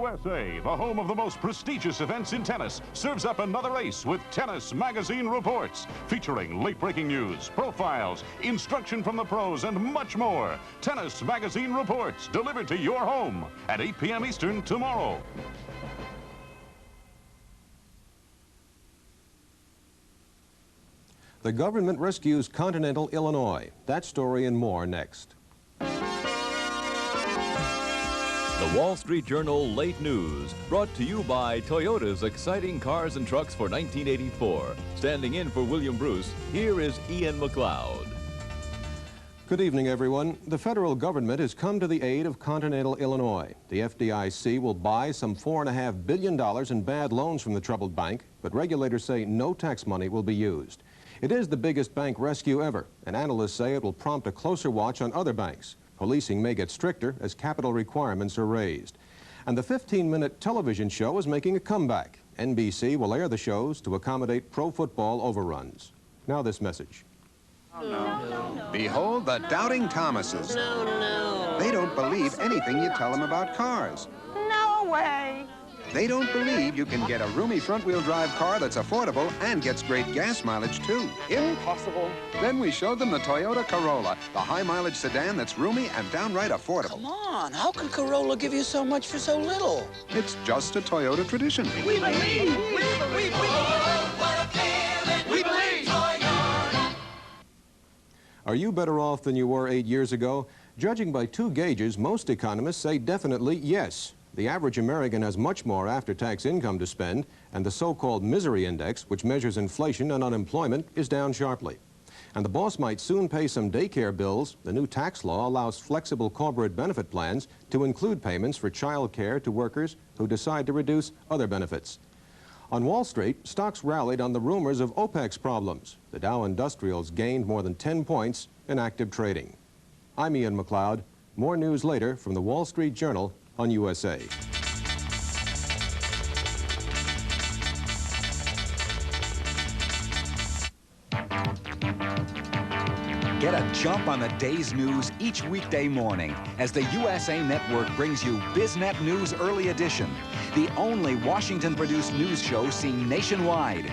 USA, the home of the most prestigious events in tennis, serves up another ace with Tennis Magazine Reports, featuring late-breaking news, profiles, instruction from the pros, and much more. Tennis Magazine Reports, delivered to your home at 8 p.m. Eastern tomorrow. The government rescues continental Illinois. That story and more next. The Wall Street Journal Late News, brought to you by Toyota's exciting cars and trucks for 1984. Standing in for William Bruce, here is Ian McLeod. Good evening, everyone. The federal government has come to the aid of continental Illinois. The FDIC will buy some $4.5 billion in bad loans from the troubled bank, but regulators say no tax money will be used. It is the biggest bank rescue ever, and analysts say it will prompt a closer watch on other banks. Policing may get stricter as capital requirements are raised. And the 15-minute television show is making a comeback. NBC will air the shows to accommodate pro football overruns. Now this message. Behold the Doubting Thomases. They don't believe anything you tell them about cars. No way. They don't believe you can get a roomy front-wheel drive car that's affordable and gets great gas mileage, too. Impossible. Then we showed them the Toyota Corolla, the high-mileage sedan that's roomy and downright affordable. Come on, how can Corolla give you so much for so little? It's just a Toyota tradition. We believe! We believe! Toyota! Are you better off than you were 8 years ago? Judging by two gauges, most economists say definitely yes. The average American has much more after-tax income to spend, and the so-called misery index, which measures inflation and unemployment, is down sharply. And the boss might soon pay some daycare bills. The new tax law allows flexible corporate benefit plans to include payments for child care to workers who decide to reduce other benefits. On Wall Street, stocks rallied on the rumors of OPEC's problems. The Dow Industrials gained more than 10 points in active trading. I'm Ian McLeod. More news later from the Wall Street Journal on USA. Get a jump on the day's news each weekday morning as the USA Network brings you BizNet News Early Edition, the only Washington-produced news show seen nationwide.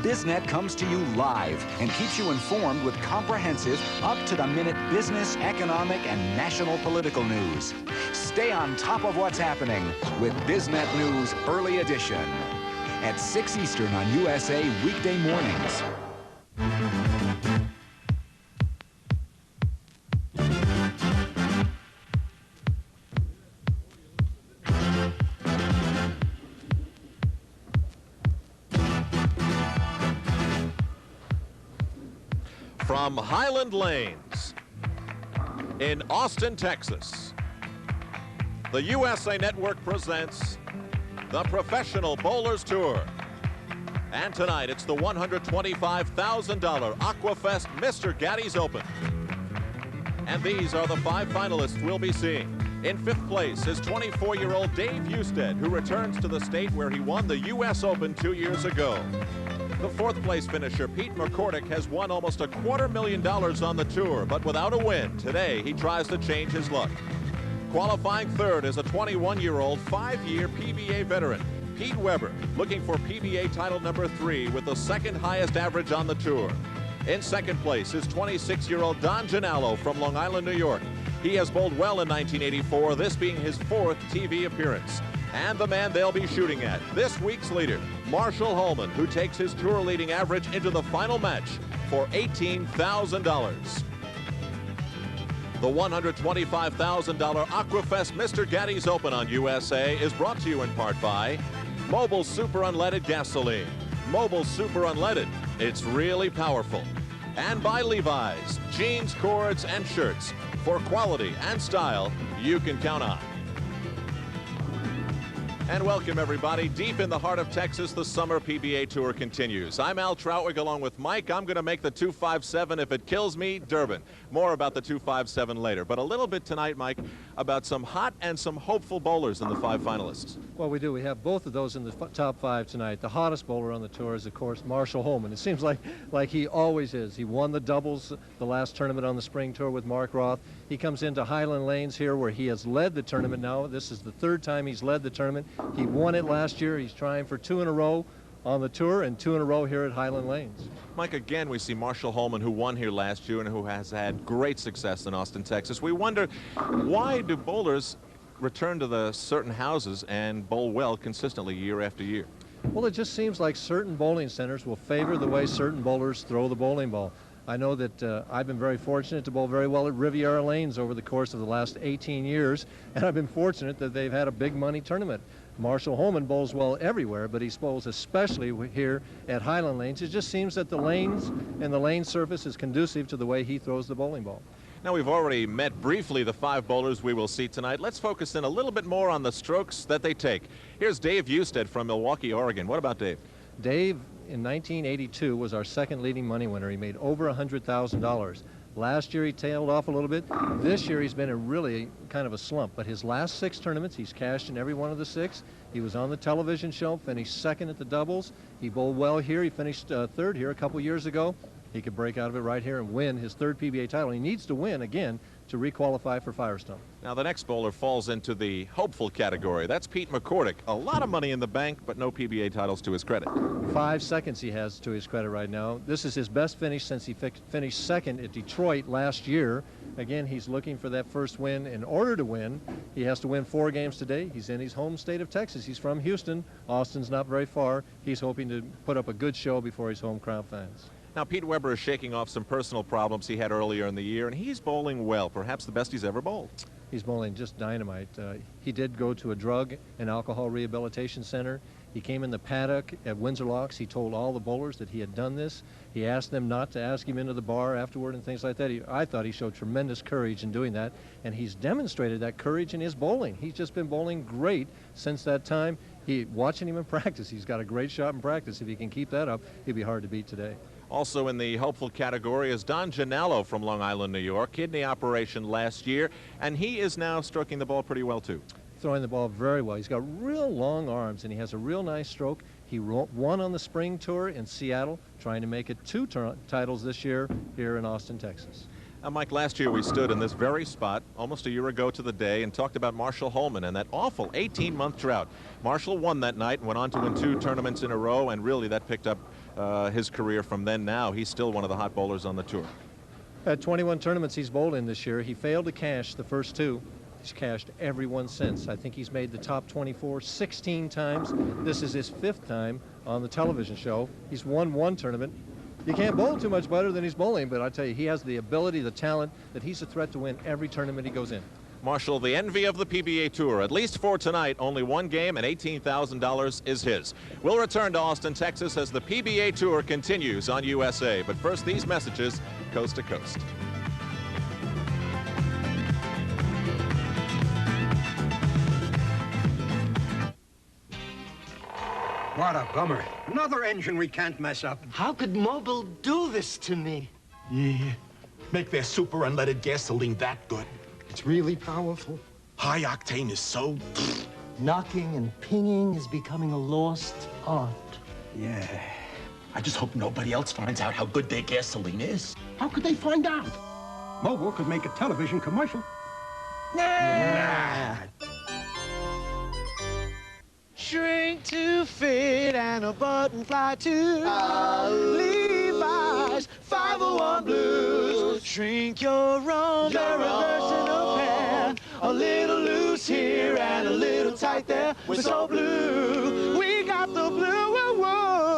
BizNet comes to you live and keeps you informed with comprehensive, up-to-the-minute business, economic, and national political news. Stay on top of what's happening with BizNet News Early Edition at 6 Eastern on USA weekday mornings. From Highland Lanes in Austin, Texas, the USA Network presents the Professional Bowlers Tour. And tonight, it's the $125,000 Aqua Fest Mr. Gatti's Open. And these are the 5 finalists we'll be seeing. In 5th place is 24-year-old Dave Husted, who returns to the state where he won the U.S. Open 2 years ago. The 4th place finisher, Pete McCordic, has won almost $250,000 on the tour, but without a win. Today, he tries to change his luck. Qualifying 3rd is a 21-year-old, 5-year PBA veteran, Pete Weber, looking for PBA title number 3 with the 2nd highest average on the tour. In 2nd place is 26-year-old Don Genalo from Long Island, New York. He has bowled well in 1984, this being his 4th TV appearance. And the man they'll be shooting at, this week's leader, Marshall Holman, who takes his tour leading average into the final match for $18,000. The $125,000 Aqua Fest Mr. Gatti's Open on USA is brought to you in part by Mobil Super Unleaded Gasoline. Mobil Super Unleaded, it's really powerful. And by Levi's, jeans, cords, and shirts for quality and style you can count on. And welcome, everybody. Deep in the heart of Texas, the Summer PBA Tour continues. I'm Al Troutwig along with Mike. I'm going to make the 257. If it kills me, Durban. More about the 257 later. But a little bit tonight, Mike, about some hot and some hopeful bowlers in the 5 finalists. Well, we do. We have both of those in the top 5 tonight. The hottest bowler on the tour is, of course, Marshall Holman. It seems like he always is. He won the doubles the last tournament on the spring tour with Mark Roth. He comes into Highland Lanes here where he has led the tournament now. This is the third time he's led the tournament. He won it last year. He's trying for 2 in a row on the tour and 2 in a row here at Highland Lanes. Mike, again, we see Marshall Holman, who won here last year and who has had great success in Austin, Texas. We wonder, why do bowlers return to the certain houses and bowl well consistently year after year? Well, it just seems like certain bowling centers will favor the way certain bowlers throw the bowling ball. I know that I've been very fortunate to bowl very well at Riviera Lanes over the course of the last 18 years, and I've been fortunate that they've had a big money tournament. Marshall Holman bowls well everywhere, but he bowls especially here at Highland Lanes. It just seems that the lanes and the lane surface is conducive to the way he throws the bowling ball. Now, we've already met briefly the 5 bowlers we will see tonight. Let's focus in a little bit more on the strokes that they take. Here's Dave Usted from Milwaukee, Oregon. What about Dave? Dave, in 1982, was our second leading money winner. He made over $100,000. Last year he tailed off a little bit. This year he's been in really kind of a slump, but his last 6 tournaments, he's cashed in every one of the 6. He was on the television show, finished second at the doubles. He bowled well here. He finished third here a couple years ago. He could break out of it right here and win his 3rd PBA title. He needs to win again to requalify for Firestone. Now, the next bowler falls into the hopeful category. That's Pete McCordic. A lot of money in the bank, but no PBA titles to his credit. 5 seconds he has to his credit right now. This is his best finish since he finished second at Detroit last year. Again, he's looking for that first win. In order to win, he has to win 4 games today. He's in his home state of Texas. He's from Houston. Austin's not very far. He's hoping to put up a good show before his home crowd fans. Now, Pete Weber is shaking off some personal problems he had earlier in the year, and he's bowling well, perhaps the best he's ever bowled. He's bowling just dynamite. He did go to a drug and alcohol rehabilitation center. He came in the paddock at Windsor Locks. He told all the bowlers that he had done this. He asked them not to ask him into the bar afterward and things like that. I thought he showed tremendous courage in doing that, and he's demonstrated that courage in his bowling. He's just been bowling great since that time. Watching him in practice, he's got a great shot in practice. If he can keep that up, he'll be hard to beat today. Also in the hopeful category is Don Genalo from Long Island, New York. Kidney operation last year, and he is now stroking the ball pretty well, too. Throwing the ball very well. He's got real long arms, and he has a real nice stroke. He won on the spring tour in Seattle, trying to make it 2 titles this year here in Austin, Texas. Mike, last year we stood in this very spot almost a year ago to the day and talked about Marshall Holman and that awful 18-month drought. Marshall won that night and went on to win 2 tournaments in a row, and really that picked up his career from then. Now he's still one of the hot bowlers on the tour. At 21 tournaments he's bowled in this year. He failed to cash the first 2. He's cashed every one since. I think he's made the top 24 16 times. This is his 5th time on the television show. He's won 1 tournament. You can't bowl too much better than he's bowling, but I tell you, he has the ability, the talent, that he's a threat to win every tournament he goes in. Marshall, the envy of the PBA Tour. At least for tonight, only 1 game and $18,000 is his. We'll return to Austin, Texas as the PBA Tour continues on USA. But first, these messages coast to coast. What a bummer. Another engine we can't mess up. How could Mobil do this to me? Yeah, make their super unleaded gasoline that good. It's really powerful. High octane is so... Knocking and pinging is becoming a lost art. Yeah. I just hope nobody else finds out how good their gasoline is. How could they find out? Mobil could make a television commercial. Nah. Shrink to fit and a button fly too. Levi's 501 Blues. Shrink your own, they're reversing a pair. A little loose here and a little tight there. We're so blue. We got the blue.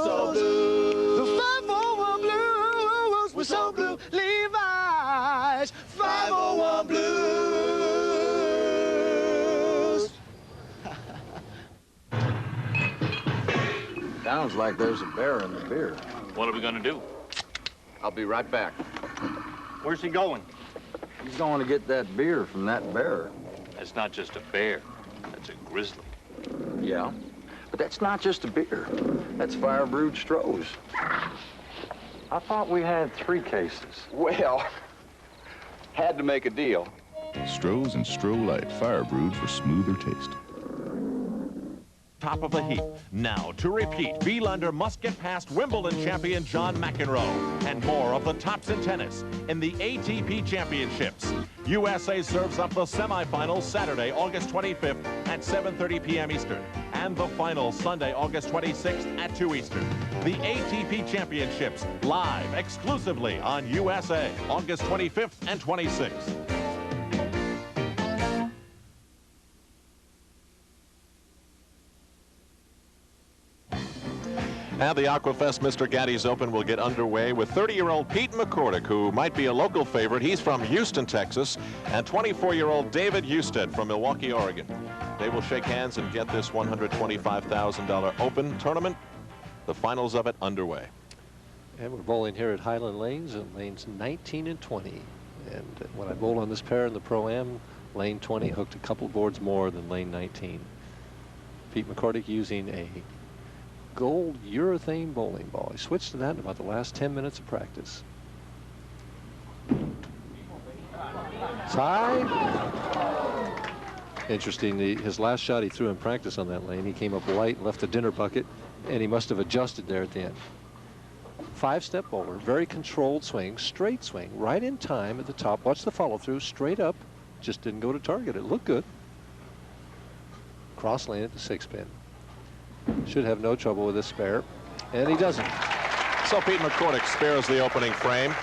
So blue. The 501 Blues. We're so blue. Levi's 501 Blues. Sounds like there's a bear in the beer. What are we gonna do? I'll be right back. Where's he going? He's going to get that beer from that bear. That's not just a bear. That's a grizzly. Yeah, but that's not just a beer. That's fire-brewed Stroh's. I thought we had 3 cases. Well, had to make a deal. Stroh's and Stroh Light, fire brewed for smoother taste. top of the heap. Now, to repeat, Wielander must get past Wimbledon champion John McEnroe and more of the tops in tennis in the ATP Championships. USA serves up the semifinals Saturday, August 25th at 7:30 p.m. Eastern, and the finals Sunday, August 26th at 2 Eastern. The ATP Championships live exclusively on USA, August 25th and 26th. And the Aqua Fest Mr. Gatti's Open will get underway with 30-year-old Pete McCordic, who might be a local favorite. He's from Houston, Texas, and 24-year-old David Husted from Milwaukee, Oregon. They will shake hands and get this $125,000 Open tournament. The finals of it underway. And we're bowling here at Highland Lanes, and lanes 19 and 20. And when I bowled on this pair in the Pro-Am, lane 20 hooked a couple boards more than lane 19. Pete McCordic using a gold urethane bowling ball. He switched to that in about the last 10 minutes of practice. It's high. Interesting, his last shot he threw in practice on that lane, he came up light and left the dinner bucket, and he must have adjusted there at the end. 5-step bowler, very controlled swing, straight swing, right in time at the top. Watch the follow through, straight up, just didn't go to target. It looked good. Cross lane at the 6-pin. Should have no trouble with this spare, and he doesn't. So Pete McCordic spares the opening frame.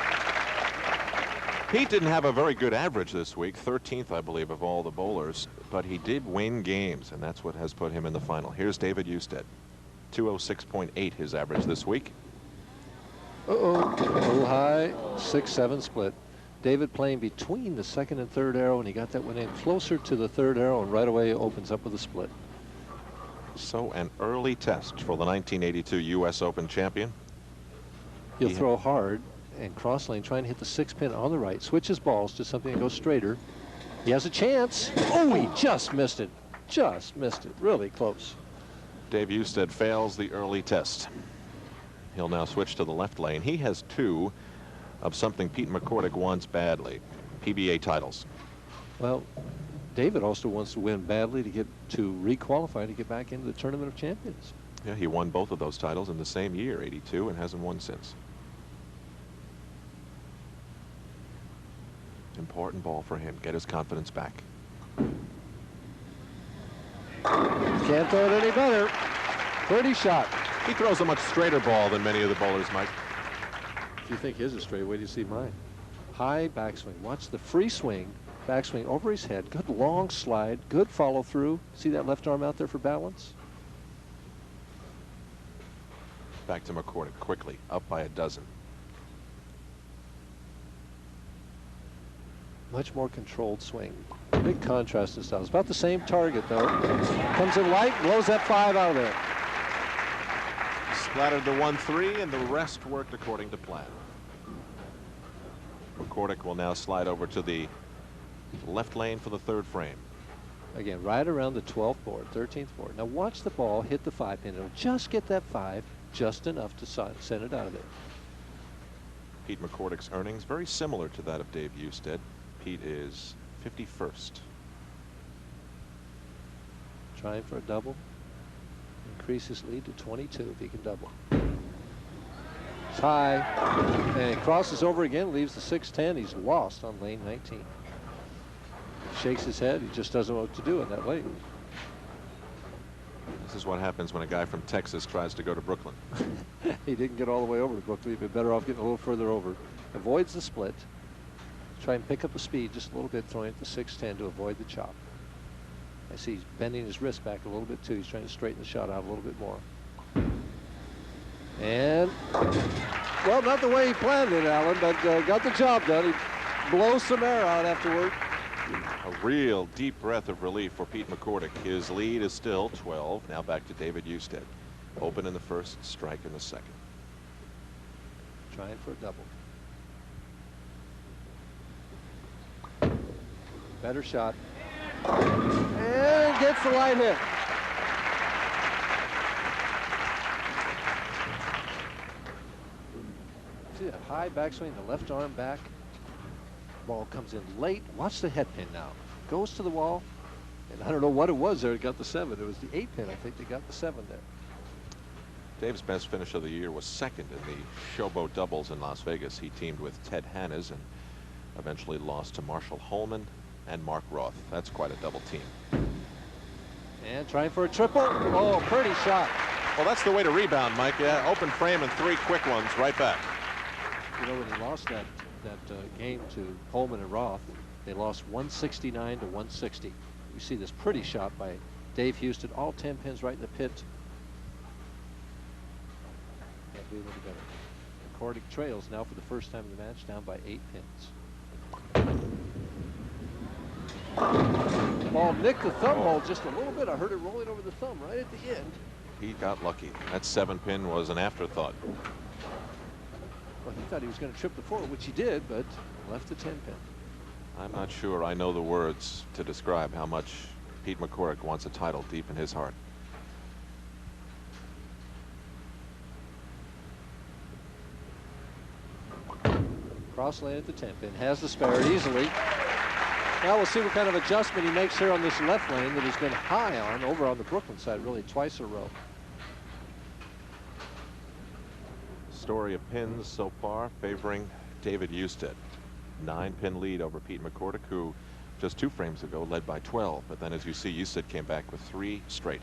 Pete didn't have a very good average this week, 13th, I believe, of all the bowlers, but he did win games, and that's what has put him in the final. Here's David Husted, 206.8 his average this week. Uh-oh, a little high, 6-7 split. David playing between the second and third arrow, and he got that one in closer to the third arrow, and right away opens up with a split. So an early test for the 1982 U.S. Open champion. He'll throw hard and cross lane, trying to hit the 6-pin on the right, switches balls to something that goes straighter. He has a chance. Oh, he just missed it. Just missed it. Really close. Dave Husted fails the early test. He'll now switch to the left lane. He has 2 of something Pete McCordic wants badly, PBA titles. Well, David also wants to win badly to re-qualify to get back into the Tournament of Champions. Yeah, he won both of those titles in the same year, 82, and hasn't won since. Important ball for him. Get his confidence back. Can't throw it any better. Pretty shot. He throws a much straighter ball than many of the bowlers, Mike. If you think his is straight, wait till you see mine. High backswing. Watch the free swing. Backswing over his head. Good long slide. Good follow through. See that left arm out there for balance? Back to McCordic quickly, up by a dozen. Much more controlled swing. Big contrast in styles. About the same target though. Comes in light, blows that 5 out of there. Splattered the 1-3, and the rest worked according to plan. McCordic will now slide over to the left lane for the 3rd frame. Again, right around the 12th board, 13th board. Now watch the ball hit the 5-pin. It'll just get that 5, just enough to send it out of there. Pete McCordic's earnings very similar to that of Dave Husted. Pete is 51st. Trying for a double. Increase his lead to 22 if he can double. It's high, and it crosses over again, leaves the 6-10. He's lost on lane 19. Shakes his head. He just doesn't know what to do in that lane. This is what happens when a guy from Texas tries to go to Brooklyn. He didn't get all the way over to Brooklyn. He'd been better off getting a little further over. Avoids the split. Try and pick up the speed just a little bit, throwing it to 6-10 to avoid the chop. I see he's bending his wrist back a little bit too. He's trying to straighten the shot out a little bit more. And, well, not the way he planned it, Alan, but got the job done. He blows some air out afterward. A real deep breath of relief for Pete McCordic. His lead is still 12. Now back to David Husted. Open in the 1st, strike in the 2nd. Trying for a double. Better shot. And gets the light hit. See that high backswing, the left arm back. Ball comes in late. Watch the head pin now. Goes to the wall. And I don't know what it was there that got the 7. It was the 8 pin, I think, that got the 7 there. Dave's best finish of the year was second in the Showboat doubles in Las Vegas. He teamed with Ted Hannes and eventually lost to Marshall Holman and Mark Roth. That's quite a double team. And trying for a triple. Oh, pretty shot. Well, that's the way to rebound, Mike. Yeah, open frame and 3 quick ones right back. You know, when he lost that game to Holman and Roth, they lost 169 to 160. You see this pretty shot by Dave Houston, all 10 pins right in the pit. Can't do any better. McCordic trails now for the first time in the match, down by 8 pins. Ball nicked the thumb hole just a little bit. I heard it rolling over the thumb right at the end. He got lucky. That 7 pin was an afterthought. Well, he thought he was going to trip the 4, which he did, but left the 10 pin. I'm not sure I know the words to describe how much Pete McCordic wants a title deep in his heart. Cross lane at the 10 pin, has the spare easily. Now we'll see what kind of adjustment he makes here on this left lane that he's been high on over on the Brooklyn side, really twice in a row. Story of pins so far favoring David Husted. 9-pin lead over Pete McCordic, who just 2 frames ago led by 12. But then, as you see, Husted came back with 3 straight.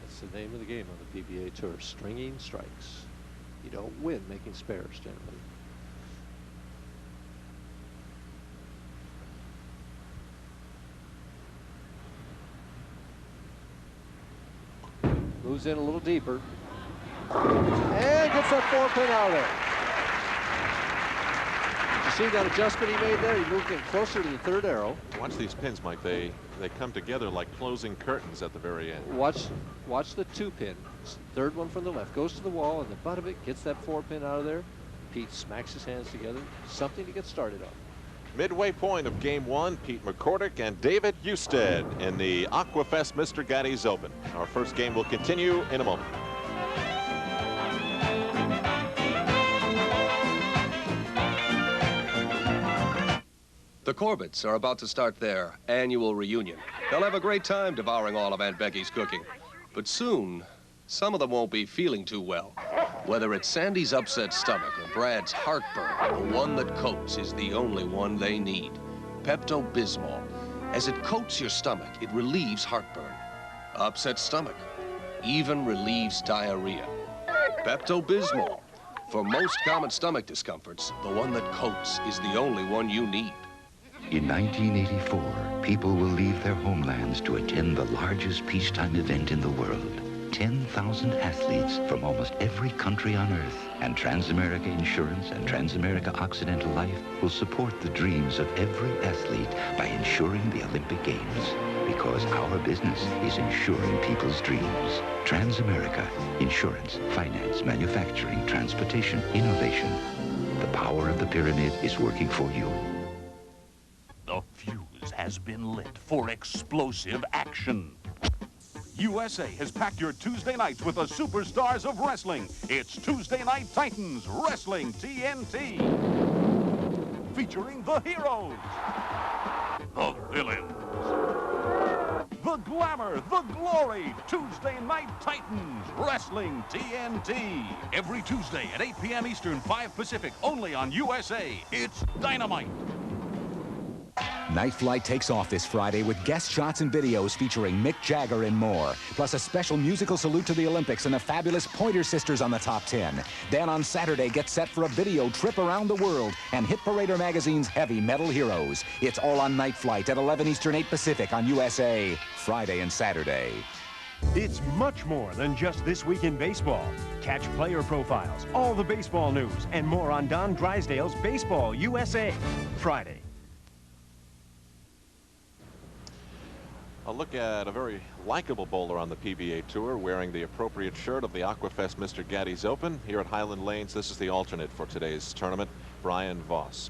That's the name of the game on the PBA Tour, stringing strikes. You don't win making spares generally. Moves in a little deeper. And gets that 4-pin out of there. You see that adjustment he made there? He moved in closer to the 3rd arrow. Watch these pins, Mike. They come together like closing curtains at the very end. Watch the 2-pin. 3rd one from the left. Goes to the wall, and the butt of it gets that 4-pin out of there. Pete smacks his hands together. Something to get started on. Midway point of game 1, Pete McCordic and David Husted in the Aqua Fest Mr. Gatti's Open. Our first game will continue in a moment. The Corbetts are about to start their annual reunion. They'll have a great time devouring all of Aunt Becky's cooking. But soon, some of them won't be feeling too well. Whether it's Sandy's upset stomach or Brad's heartburn, the one that coats is the only one they need. Pepto-Bismol. As it coats your stomach, it relieves heartburn. Upset stomach even relieves diarrhea. Pepto-Bismol. For most common stomach discomforts, the one that coats is the only one you need. In 1984, people will leave their homelands to attend the largest peacetime event in the world. 10,000 athletes from almost every country on Earth, and Transamerica Insurance and Transamerica Occidental Life will support the dreams of every athlete by insuring the Olympic Games. Because our business is insuring people's dreams. Transamerica, insurance, finance, manufacturing, transportation, innovation. The power of the pyramid is working for you. The fuse has been lit for explosive action. USA has packed your Tuesday nights with the superstars of wrestling. It's Tuesday Night Titans Wrestling TNT. Featuring the heroes, the villains, the glamour, the glory. Tuesday Night Titans Wrestling TNT. Every Tuesday at 8 p.m. Eastern, 5 Pacific, only on USA. It's dynamite. Night Flight takes off this Friday with guest shots and videos featuring Mick Jagger and more, plus a special musical salute to the Olympics and the fabulous Pointer Sisters on the top 10. Then on Saturday, get set for a video trip around the world and Hit Parader Magazine's Heavy Metal Heroes. It's all on Night Flight at 11 Eastern, 8 Pacific on USA, Friday and Saturday. It's much more than just This Week in Baseball. Catch player profiles, all the baseball news, and more on Don Drysdale's Baseball USA, Friday. A look at a very likable bowler on the PBA Tour wearing the appropriate shirt of the Aqua Fest Mr. Gatti's Open. Here at Highland Lanes, this is the alternate for today's tournament, Brian Voss.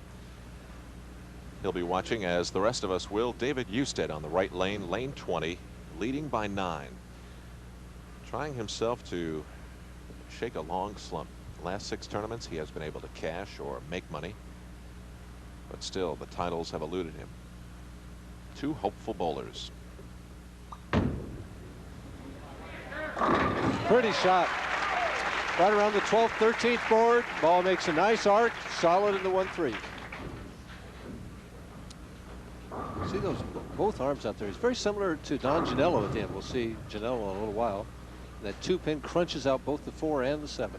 He'll be watching, as the rest of us will, David Husted on the right lane, lane 20, leading by 9. Trying himself to shake a long slump. Last 6 tournaments, he has been able to cash or make money. But still, the titles have eluded him. 2 hopeful bowlers. Pretty shot. Right around the 12th, 13th board. Ball makes a nice arc, solid in the 1-3. See those both arms out there. He's very similar to Don Genalo at the end. We'll see Genalo in a little while. That 2-pin crunches out both the 4 and the 7.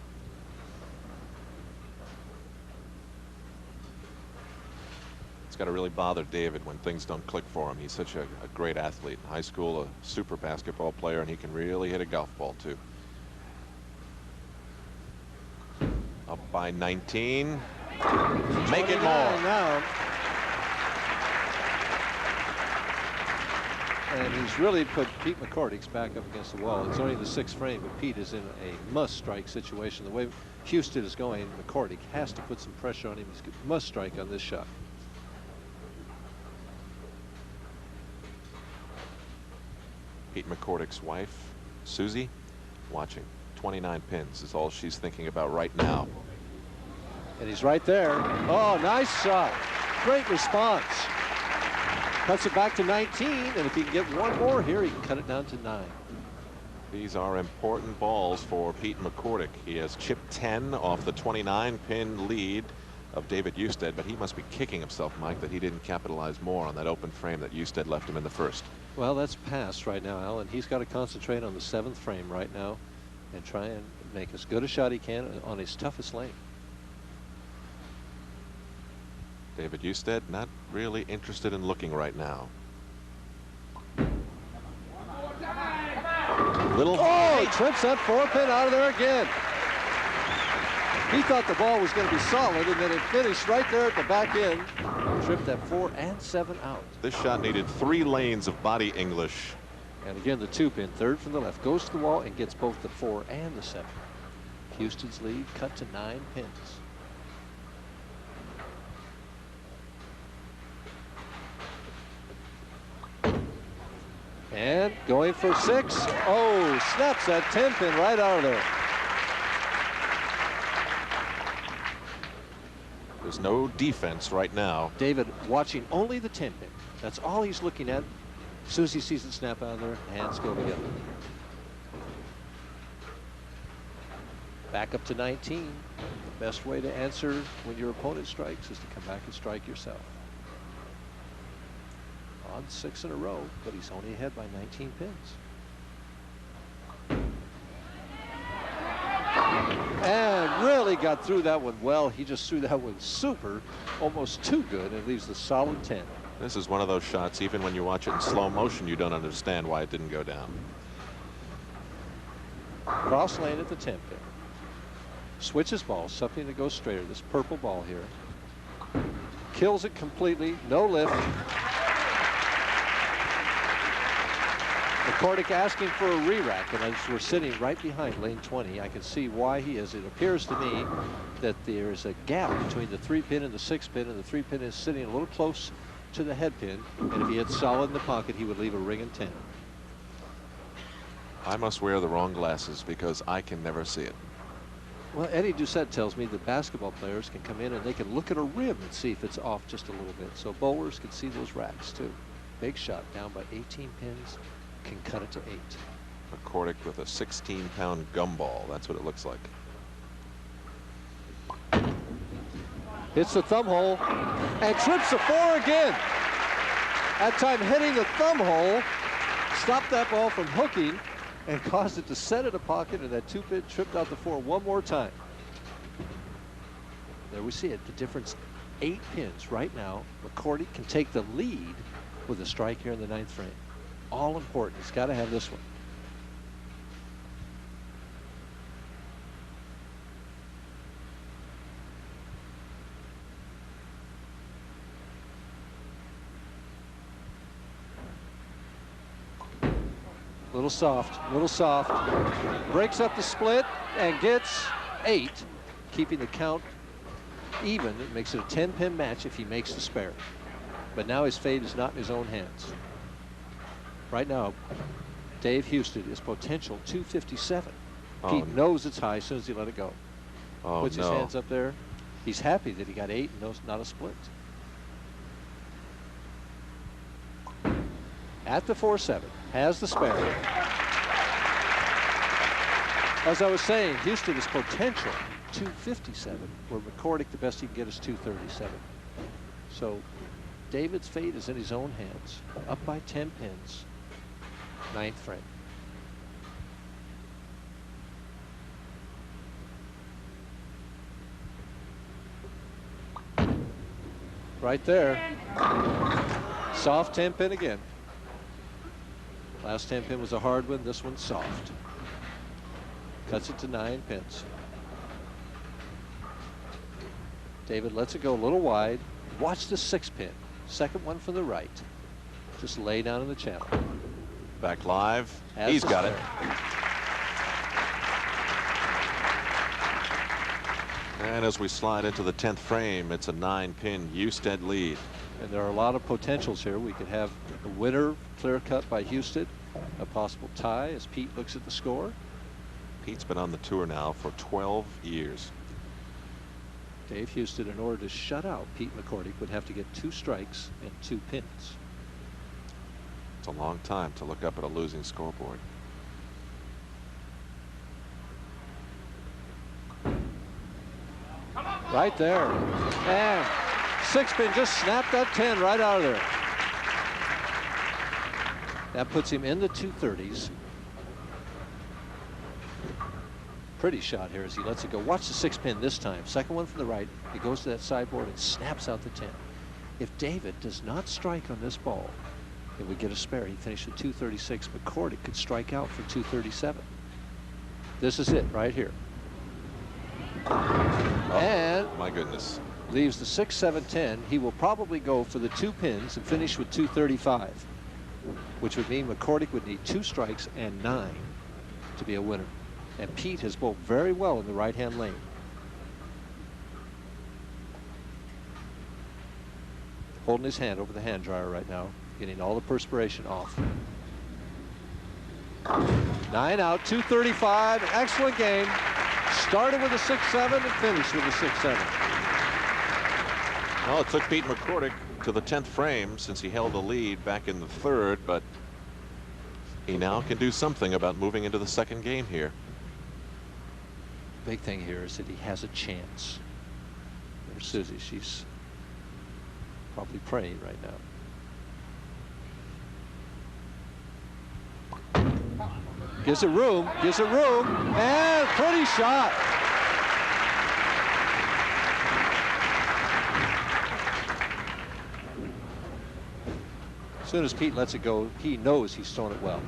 It's got to really bother David when things don't click for him. He's such a great athlete. In high school, a super basketball player, and he can really hit a golf ball too. Up by 19. Make it more. Now. And he's really put Pete McCordic's back up against the wall. It's only the 6th frame, but Pete is in a must-strike situation. The way Houston is going, McCordic has to put some pressure on him. He must strike on this shot. Pete McCordic's wife, Susie, watching. 29 pins is all she's thinking about right now. And he's right there. Oh, nice shot. Great response. Cuts it back to 19, and if he can get one more here, he can cut it down to 9. These are important balls for Pete McCordic. He has chipped 10 off the 29-pin lead of David Usted, but he must be kicking himself, Mike, that he didn't capitalize more on that open frame that Usted left him in the first. Well, that's past right now, Alan. He's got to concentrate on the 7th frame right now and try and make as good a shot he can on his toughest lane. David Usted not really interested in looking right now. Little. Oh, he trips that 4-pin out of there again. He thought the ball was going to be solid, and then it finished right there at the back end. Tripped that 4 and 7 out. This shot needed 3 lanes of body English. And again, the 2-pin, 3rd from the left, goes to the wall and gets both the 4 and the 7. Houston's lead cut to 9 pins. And going for 6. Oh, snaps that 10-pin right out of there. There's no defense right now. David watching only the 10-pin. That's all he's looking at. As soon as he sees it snap out of there, hands go together. Back up to 19. The best way to answer when your opponent strikes is to come back and strike yourself. On 6 in a row, but he's only ahead by 19 pins. And really got through that one well. He just threw that one super, almost too good, and leaves the solid 10. This is one of those shots, even when you watch it in slow motion, you don't understand why it didn't go down. Cross lane at the 10-pin. Switches ball, something that goes straighter. This purple ball here. Kills it completely, no lift. McCordic asking for a re-rack, and as we're sitting right behind lane 20, I can see why he is. It appears to me that there is a gap between the 3-pin and the 6-pin, and the 3-pin is sitting a little close to the head pin, and if he hit solid in the pocket, he would leave a ring in 10. I must wear the wrong glasses because I can never see it. Well, Eddie Doucette tells me that basketball players can come in and they can look at a rim and see if it's off just a little bit. So bowlers can see those racks too. Big shot down by 18 pins. Can cut it to 8. McCordic with a 16-pound gumball. That's what it looks like. Hits the thumb hole and trips the 4 again. That time hitting the thumb hole stopped that ball from hooking and caused it to set in a pocket, and that 2-pin tripped out the 4 one more time. There we see it. The difference, 8 pins right now. McCordic can take the lead with a strike here in the 9th frame. All important. He's got to have this one. Little soft, little soft. Breaks up the split and gets 8, keeping the count even. It makes it a 10-pin match if he makes the spare. But now his fate is not in his own hands. Right now, Dave Houston is potential 257. Pete knows it's high as soon as he let it go. Puts his hands up there. He's happy that he got 8 and knows not a split. At the 4-7, has the spare. As I was saying, Houston is potential 257, where McCordic, the best he can get is 237. So David's fate is in his own hands. Up by 10 pins, 9th frame. Right there. Soft 10 pin again. Last 10 pin was a hard one. This one's soft. Cuts it to 9 pins. David lets it go a little wide. Watch the 6 pin. Second one from the right. Just lay down in the channel. Back live. He's got it. And as we slide into the 10th frame, it's a 9-pin Husted lead. And there are a lot of potentials here. We could have a winner clear cut by Husted, a possible tie as Pete looks at the score. Pete's been on the tour now for 12 years. Dave Husted, in order to shut out Pete McCordic, would have to get 2 strikes and 2 pins. It's a long time to look up at a losing scoreboard. Right there. And 6 pin just snapped that 10 right out of there. That puts him in the 230s. Pretty shot here as he lets it go. Watch the 6 pin this time. Second one from the right. He goes to that sideboard and snaps out the 10. If David does not strike on this ball, and we get a spare, he finished at 236. McCordic could strike out for 237. This is it right here. Oh, and my goodness. Leaves the 6, 7, 10. He will probably go for the 2 pins and finish with 235, which would mean McCordic would need 2 strikes and 9 to be a winner. And Pete has bowled very well in the right-hand lane. Holding his hand over the hand dryer right now, getting all the perspiration off. 9 out, 235, excellent game. Started with a 6-7 and finished with a 6-7. Well, it took Pete McCordic to the 10th frame since he held the lead back in the 3rd, but he now can do something about moving into the 2nd game here. Big thing here is that he has a chance. There's Susie. She's probably praying right now. Gives it room, and pretty shot. As soon as Pete lets it go, he knows he's thrown it well.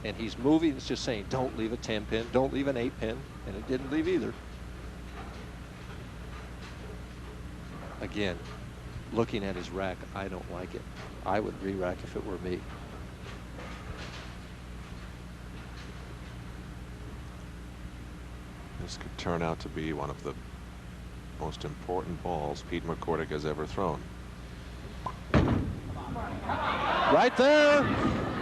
And he's moving, it's just saying, don't leave a 10 pin, don't leave an 8 pin, and it didn't leave either. Again, looking at his rack, I don't like it. I would re-rack if it were me. This could turn out to be one of the most important balls Pete McCordic has ever thrown. Right there.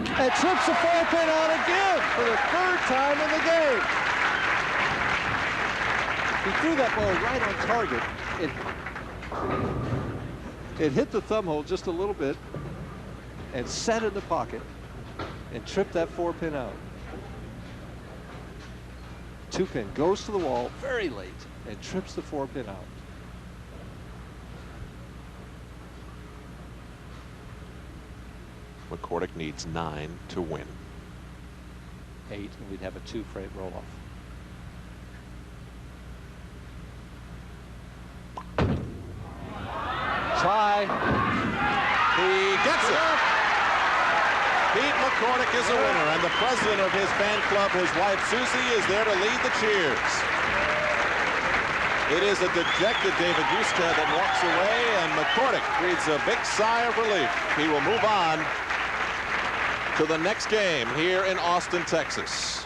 And trips the 4 pin out again for the 3rd time in the game. He threw that ball right on target. It hit the thumb hole just a little bit and set in the pocket and tripped that 4 pin out. 2 pin goes to the wall very late and trips the 4 pin out. McCordic needs 9 to win. 8, and we'd have a 2 frame roll off. Try. He gets it. Pete McCordic is a winner, and the president of his fan club, his wife Susie, is there to lead the cheers. It is a dejected David Husted that walks away, and McCordic breathes a big sigh of relief. He will move on to the next game here in Austin, Texas.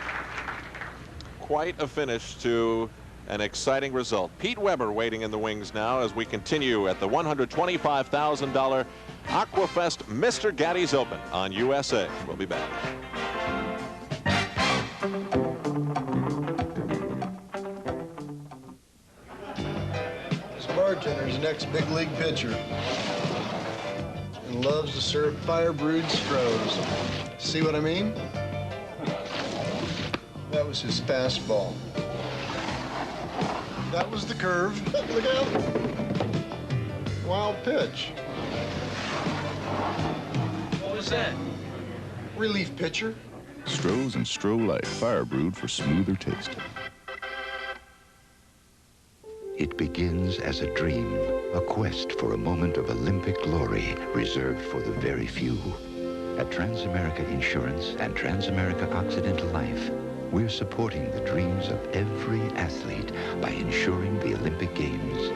Quite a finish to an exciting result. Pete Weber waiting in the wings now as we continue at the $125,000 Aqua Fest Mr. Gatti's Open on USA. We'll be back. This bartender's the next big league pitcher and loves to serve fire brewed Strohs. See what I mean? That was his fastball. That was the curve. Look out. Wild pitch. What was that? Relief pitcher. Stroh's and Stroh Light, fire brewed for smoother taste. It begins as a dream, a quest for a moment of Olympic glory reserved for the very few. At Transamerica Insurance and Transamerica Occidental Life, we're supporting the dreams of every athlete by insuring the Olympic Games.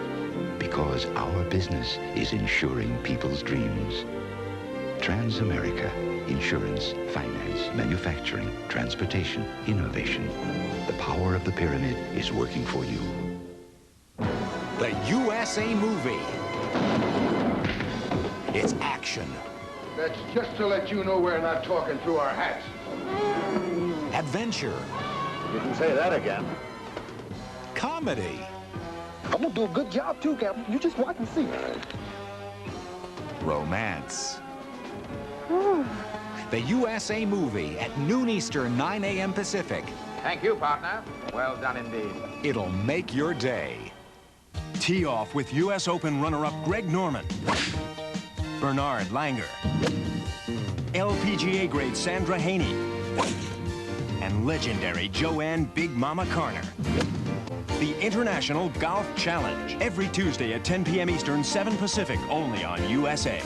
Because our business is insuring people's dreams. Transamerica, insurance, finance, manufacturing, transportation, innovation. The power of the pyramid is working for you. The USA movie. It's action. That's just to let you know we're not talking through our hats. Adventure. You can say that again. Comedy. I'm gonna do a good job too, Captain. You just watch and see. Romance. The USA movie at noon Eastern, 9 a.m. Pacific. Thank you, partner. Well done indeed. It'll make your day. Tee off with U.S. Open runner-up Greg Norman, Bernard Langer, LPGA grade Sandra Haney, and legendary Joanne Big Mama Carner. The International Golf Challenge, every Tuesday at 10 p.m. Eastern, 7 Pacific, only on USA.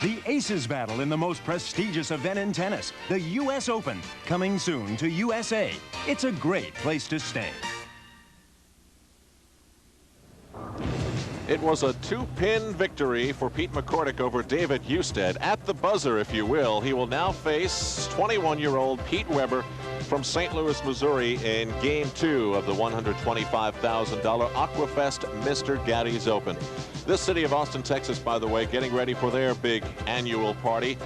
The Aces battle in the most prestigious event in tennis, the U.S. Open, coming soon to USA. It's a great place to stay. It was a two-pin victory for Pete McCordic over David Usted. At the buzzer, if you will, he will now face 21-year-old Pete Weber from St. Louis, Missouri in Game 2 of the $125,000 Aqua Fest Mr. Gatti's Open. This city of Austin, Texas, by the way, getting ready for their big annual party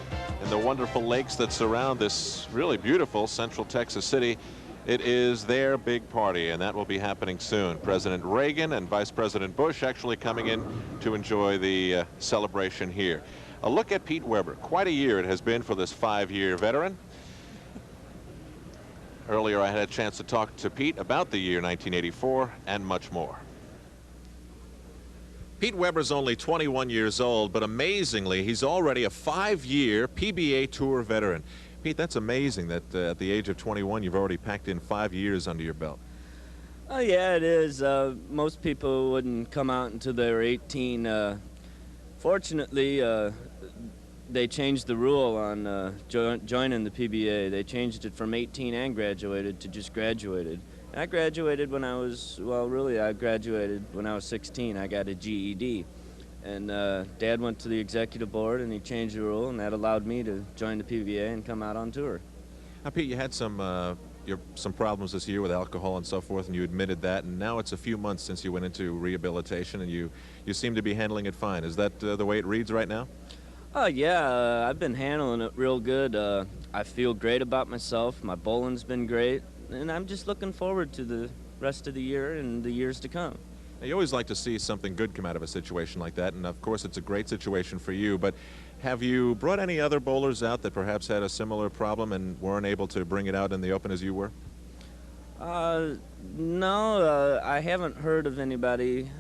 in the wonderful lakes that surround this really beautiful Central Texas city. It is their big party, and that will be happening soon. President Reagan and Vice President Bush actually coming in to enjoy the celebration here. A look at Pete Weber. Quite a year it has been for this 5-year veteran. Earlier I had a chance to talk to Pete about the year 1984 and much more. Pete Weber's only 21 years old, but amazingly, he's already a 5-year PBA Tour veteran. Pete, that's amazing that at the age of 21, you've already packed in 5 years under your belt. Oh, yeah, it is. Most people wouldn't come out until they were 18. Fortunately, they changed the rule on joining the PBA. They changed it from 18 and graduated to just graduated. I graduated when I was, well, really, I graduated when I was 16. I got a GED. And Dad went to the executive board, and he changed the rule, and that allowed me to join the PBA and come out on tour. Now, Pete, you had some problems this year with alcohol and so forth, and you admitted that, and now it's a few months since you went into rehabilitation, and you seem to be handling it fine. Is that the way it reads right now? Oh, yeah, I've been handling it real good. I feel great about myself. My bowling's been great, and I'm just looking forward to the rest of the year and the years to come. Now, you always like to see something good come out of a situation like that, and of course it's a great situation for you, but have you brought any other bowlers out that perhaps had a similar problem and weren't able to bring it out in the Open as you were? No, I haven't heard of anybody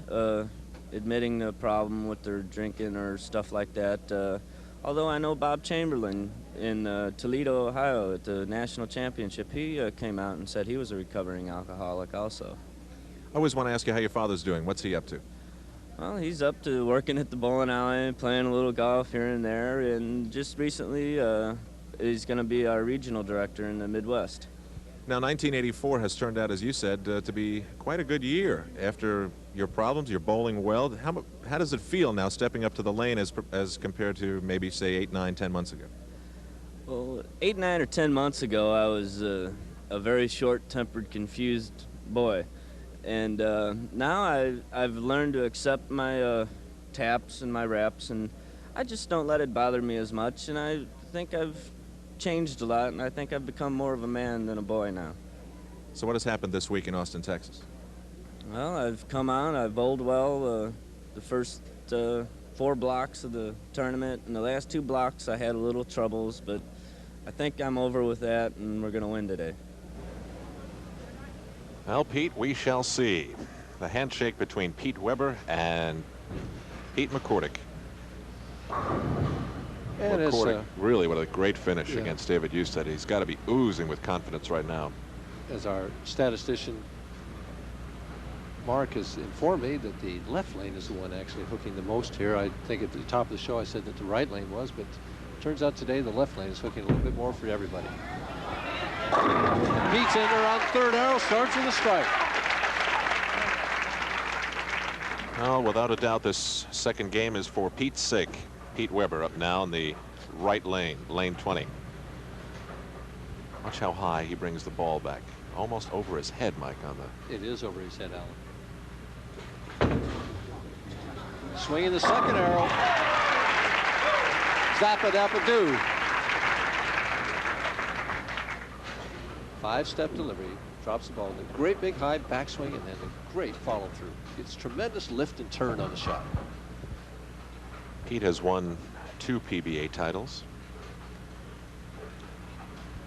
admitting a problem with their drinking or stuff like that. Although I know Bob Chamberlain in Toledo, Ohio at the National Championship, he came out and said he was a recovering alcoholic also. I always want to ask you how your father's doing. What's he up to? Well, he's up to working at the bowling alley, playing a little golf here and there, and just recently he's going to be our regional director in the Midwest. Now, 1984 has turned out, as you said, to be quite a good year. After your problems, you're bowling well. How does it feel now stepping up to the lane as compared to maybe, say, 8, 9, 10 months ago? Well, 8, 9, or 10 months ago, I was a very short-tempered, confused boy. And now I've learned to accept my taps and my reps, and I just don't let it bother me as much. And I think I've changed a lot, and I think I've become more of a man than a boy now. So what has happened this week in Austin, Texas? Well, I've come out, I've bowled well the first 4 blocks of the tournament, and the last 2 blocks I had a little troubles, but I think I'm over with that, and we're going to win today. Well, Pete, we shall see. The handshake between Pete Weber and Pete McCordic. And McCordic really with a great finish against David Usted. He's got to be oozing with confidence right now. As our statistician Mark has informed me that the left lane is the one actually hooking the most here. I think at the top of the show I said that the right lane was, but it turns out today the left lane is hooking a little bit more for everybody. Pete's in there on third arrow, starts with a strike. Well, without a doubt, this second game is for Pete's sake. Pete Weber up now in the right lane, lane 20. Watch how high he brings the ball back. Almost over his head, Mike, on the... It is over his head, Alan. Swinging the second arrow. Zap-a-dap-a-doo. 5-step delivery. Drops the ball in a great big high backswing and then a great follow through. Gets tremendous lift and turn on the shot. Pete has won 2 PBA titles.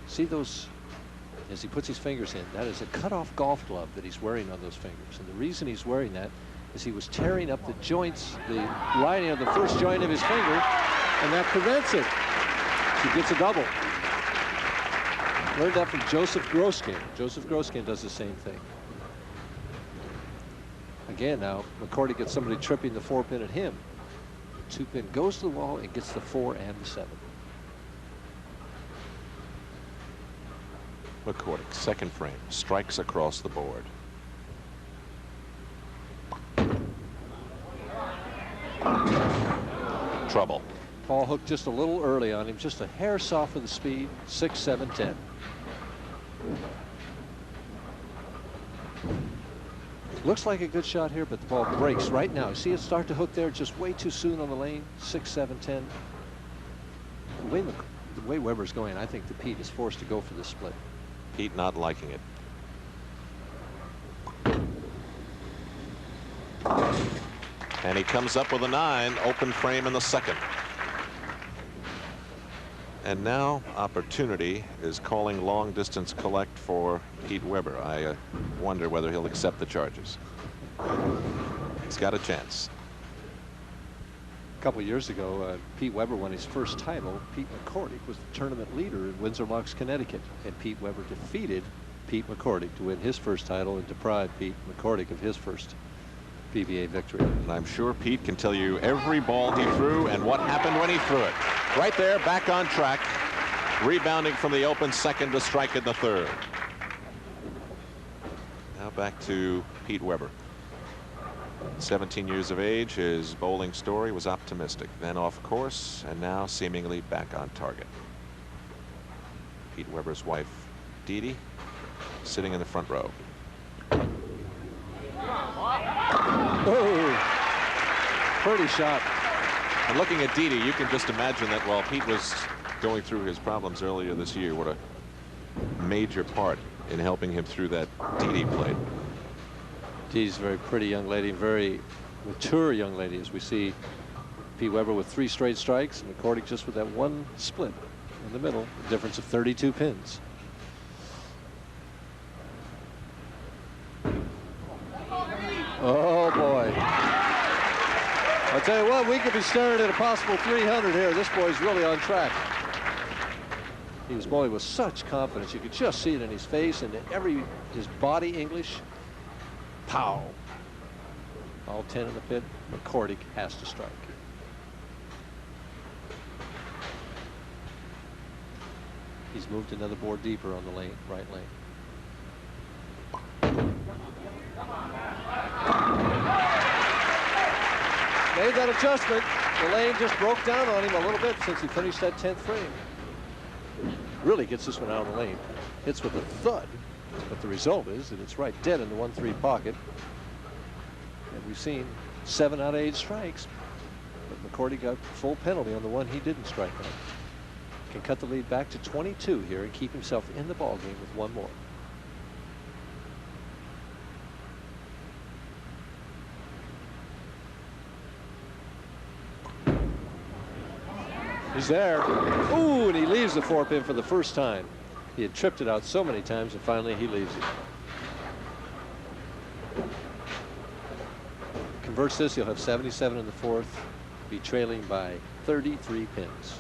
See those, as he puts his fingers in, that is a cut-off golf glove that he's wearing on those fingers. And the reason he's wearing that is he was tearing up the joints, the lining of the first joint of his finger, and that prevents it. So he gets a double. Learned that from Joseph Groskin. Joseph Groskin does the same thing. Again now, McCordic gets somebody tripping the 4-pin at him. 2-pin goes to the wall and gets the 4 and the 7. McCordic, second frame, strikes across the board. Trouble. Ball hooked just a little early on him, just a hair soft with the speed, 6, 7, 10. Looks like a good shot here, but the ball breaks right now. See it start to hook there just way too soon on the lane, 6, 7, 10. The way Weber's going, I think the Pete is forced to go for the split. Pete not liking it. And he comes up with a 9, open frame in the second. And now opportunity is calling long distance collect for Pete Weber. I wonder whether he'll accept the charges. He's got a chance. A couple of years ago, Pete Weber won his first title. Pete McCordic was the tournament leader in Windsor Locks, Connecticut. And Pete Weber defeated Pete McCordic to win his first title and deprive Pete McCordic of his first PBA victory. And I'm sure Pete can tell you every ball he threw and what happened when he threw it. Right there, back on track, rebounding from the open second to strike in the third. Now back to Pete Weber. 17 years of age, his bowling story was optimistic, then off course, and now seemingly back on target. Pete Weber's wife, Dee Dee, sitting in the front row. Oh, pretty shot. And looking at Dee Dee, you can just imagine that while Pete was going through his problems earlier this year, what a major part in helping him through that Dee Dee played. Dee's a very pretty young lady, very mature young lady, as we see Pete Weber with 3 straight strikes and McCordic just with that 1 split in the middle, a difference of 32 pins. Oh boy. I'll tell you what, we could be staring at a possible 300 here. This boy's really on track. He was bowling with such confidence. You could just see it in his face and his body English. Pow. All 10 in the pit. McCordic has to strike. He's moved another board deeper on the lane, right lane. Made that adjustment. The lane just broke down on him a little bit since he finished that 10th frame. Really gets this one out of the lane. Hits with a thud. But the result is that it's right dead in the 1-3 pocket. And we've seen 7 out of 8 strikes. But McCordic got full penalty on the one he didn't strike on. Can cut the lead back to 22 here and keep himself in the ballgame with 1 more. He's there. Ooh, and he leaves the 4-pin for the first time. He had tripped it out so many times, and finally he leaves it. Converts this, you'll have 77 in the fourth, be trailing by 33 pins.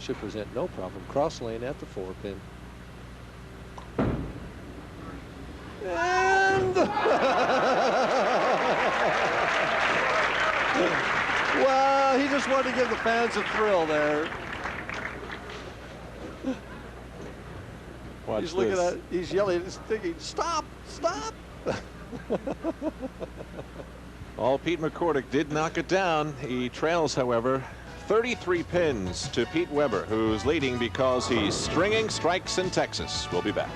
Should present no problem. Cross lane at the 4 pin. And well, he just wanted to give the fans a thrill there. Watch He's looking this. at, he's yelling, he's thinking, stop, stop. All Pete McCordic did knock it down. He trails, however, 33 pins to Pete Weber, who's leading because he's stringing strikes in Texas. We'll be back.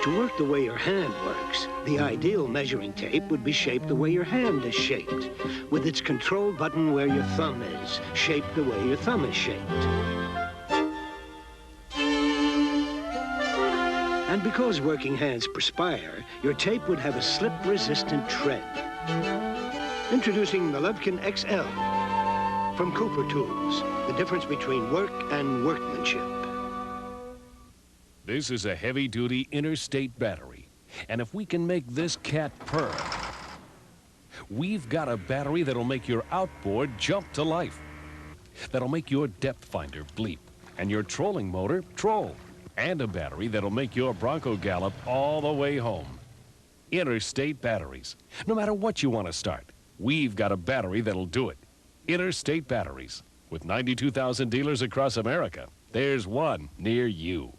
To work the way your hand works, the ideal measuring tape would be shaped the way your hand is shaped, with its control button where your thumb is, shaped the way your thumb is shaped. And because working hands perspire, your tape would have a slip-resistant tread. Introducing the Lubkin XL from Cooper Tools, the difference between work and workmanship. This is a heavy-duty interstate battery, and if we can make this cat purr, we've got a battery that'll make your outboard jump to life, that'll make your depth finder bleep, and your trolling motor troll, and a battery that'll make your Bronco gallop all the way home. Interstate batteries. No matter what you want to start, we've got a battery that'll do it. Interstate batteries. With 92,000 dealers across America, there's one near you.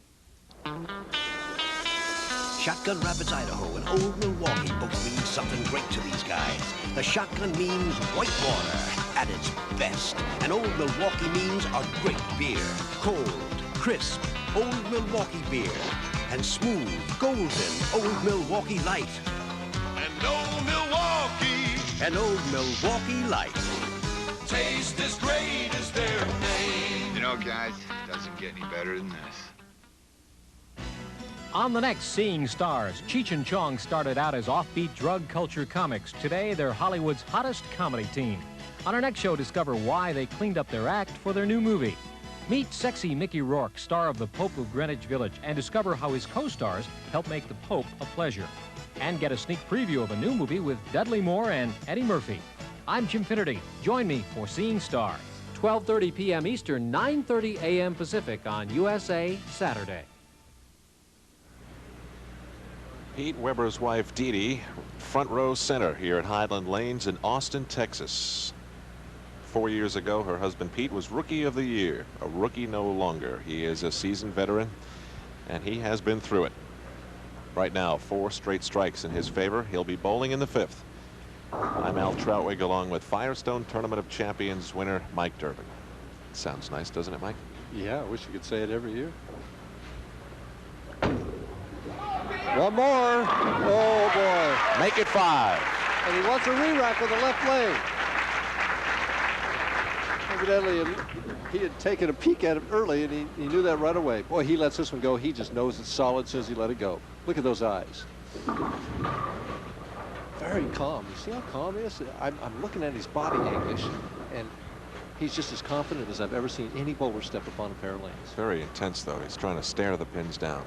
Shotgun Rapids, Idaho, and Old Milwaukee both mean something great to these guys. The shotgun means white water at its best, and Old Milwaukee means a great beer. Cold, crisp, Old Milwaukee beer, and smooth, golden Old Milwaukee Light. And Old Milwaukee. And Old Milwaukee Light. Taste as great as their name. You know, guys, it doesn't get any better than this. On the next Seeing Stars, Cheech and Chong started out as offbeat drug culture comics. Today, they're Hollywood's hottest comedy team. On our next show, discover why they cleaned up their act for their new movie. Meet sexy Mickey Rourke, star of The Pope of Greenwich Village, and discover how his co-stars help make the Pope a pleasure. And get a sneak preview of a new movie with Dudley Moore and Eddie Murphy. I'm Jim Finnerty. Join me for Seeing Stars, 12:30 p.m. Eastern, 9:30 a.m. Pacific on USA Saturday. Pete Weber's wife, Dee Dee, front row center here at Highland Lanes in Austin, Texas. 4 years ago, her husband Pete was Rookie of the Year. A rookie no longer. He is a seasoned veteran, and he has been through it. Right now, 4 straight strikes in his favor. He'll be bowling in the 5th. I'm Al Troutwig, along with Firestone Tournament of Champions winner Mike Durbin. Sounds nice, doesn't it, Mike? Yeah, I wish you could say it every year. One more. Oh, boy. Make it 5. And he wants a re-rack with the left lane. Evidently, he had taken a peek at it early, and he knew that right away. Boy, he lets this one go. He just knows it's solid as soon as he let it go. Look at those eyes. Very calm. You see how calm he is? I'm looking at his body English, and he's just as confident as I've ever seen any bowler step upon a pair of lanes. It's very intense, though. He's trying to stare the pins down.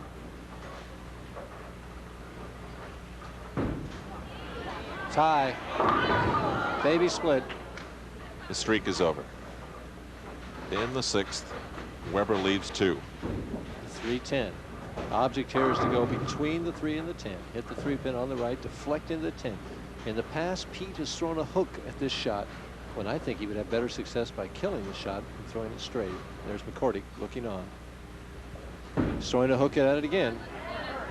Tie. Baby split. The streak is over. In the 6th, Weber leads 2. 3-10. Object here is to go between the 3 and the 10. Hit the 3 pin on the right, deflect into the 10. In the past, Pete has thrown a hook at this shot when I think he would have better success by killing the shot and throwing it straight. There's McCordic looking on. He's throwing a hook at it again.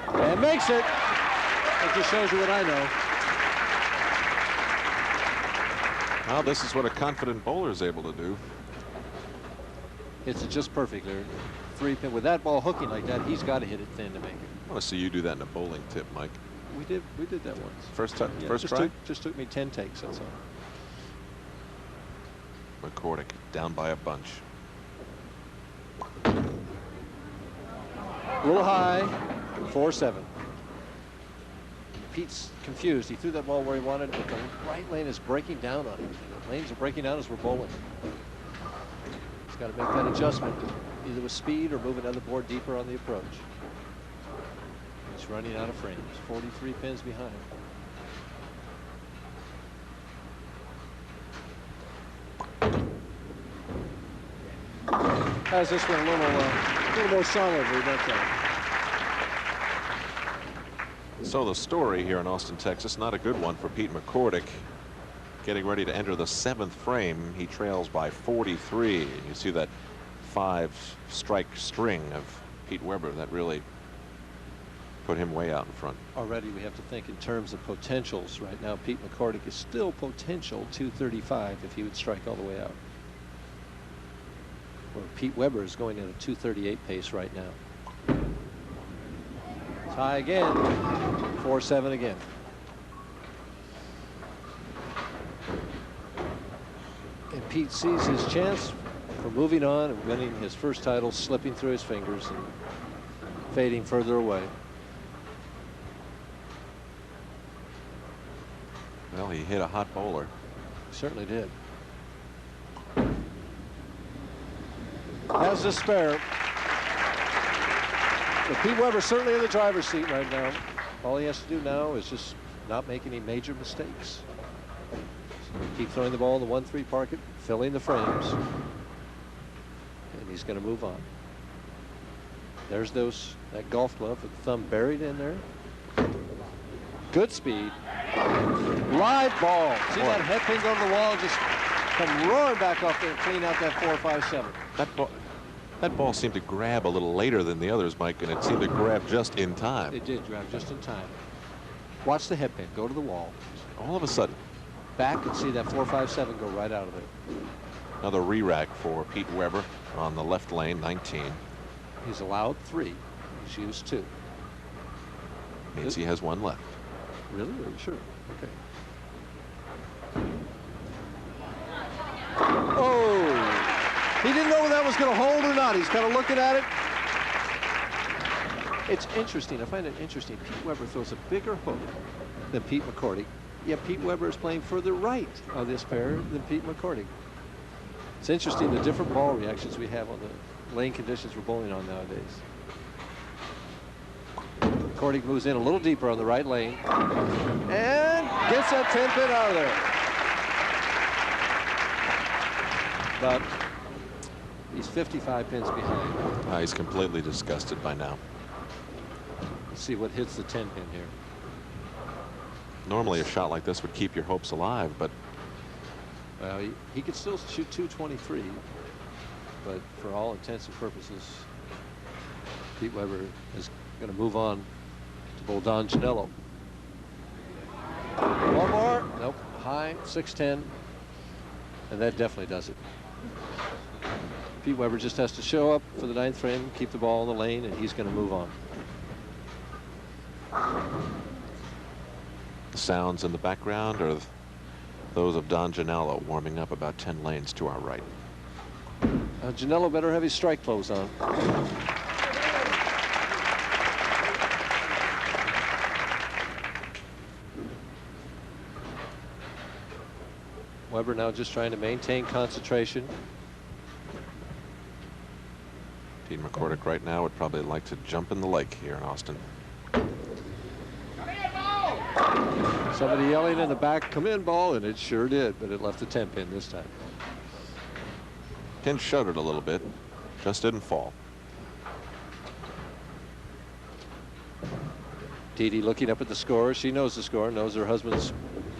And makes it. It just shows you what I know. Well, this is what a confident bowler is able to do. It's just perfect there. 3 pin with that ball hooking like that, he's got to hit it thin to make it. I want to see you do that in a bowling tip, Mike. We did that once. First time, Yeah, first try? Just took me 10 takes, that's all. McCordic down by a bunch. A little high, 4-7. Pete's confused. He threw that ball where he wanted, but the right lane is breaking down on him. The lanes are breaking down as we're bowling. He's got to make that adjustment, either with speed or move another board deeper on the approach. He's running out of frames, 43 pins behind. Has this one a little more solidly that time. So the story here in Austin, Texas, not a good one for Pete McCordic. Getting ready to enter the 7th frame. He trails by 43. And you see that 5-strike string of Pete Weber that really put him way out in front. Already we have to think in terms of potentials right now. Pete McCordic is still potential 235 if he would strike all the way out. Where Pete Weber is going at a 238 pace right now. Tie again, 4-7 again. And Pete sees his chance for moving on and winning his first title, slipping through his fingers and fading further away. Well, he hit a hot bowler. He certainly did. Has the spare. But Pete Weber certainly in the driver's seat right now. All he has to do now is just not make any major mistakes. So keep throwing the ball in the 1-3 pocket, filling the frames, and he's going to move on. There's that golf glove with the thumb buried in there. Good speed. Live ball. See that head pin go to the wall, just come roaring back off there and clean out that 4-5-7. That ball seemed to grab a little later than the others, Mike, and it seemed to grab just in time. It did grab just in time. Watch the head pin go to the wall. All of a sudden. Back and see that 4-5-7 go right out of there. Another re-rack for Pete Weber on the left lane, 19. He's allowed 3. He's used 2. Means he has 1 left. Really? Are you sure? Okay. Oh! He didn't know whether that was going to hold or not. He's kind of looking at it. It's interesting. I find it interesting. Pete Weber throws a bigger hook than Pete McCordic. Yet Pete Weber is playing further right on this pair than Pete McCordic. It's interesting the different ball reactions we have on the lane conditions we're bowling on nowadays. McCordic moves in a little deeper on the right lane and gets that 10 pin out of there. But he's 55 pins behind. He's completely disgusted by now. Let's see what hits the 10 pin here. Normally a shot like this would keep your hopes alive, but well, he could still shoot 223, but for all intents and purposes, Pete Weber is going to move on to bowl Don Genalo. One more. Nope. High, 6-10, and that definitely does it. Pete Weber just has to show up for the 9th frame, keep the ball in the lane, and he's going to move on. the sounds in the background are those of Don Genalo warming up about 10 lanes to our right. Genalo better have his strike clothes on. Weber now just trying to maintain concentration. Pete McCordic right now would probably like to jump in the lake here in Austin. Somebody yelling in the back, "Come in, ball," and it sure did, but it left the 10 pin this time. Pin shuddered a little bit, just didn't fall. Dee Dee looking up at the score. She knows the score, knows her husband's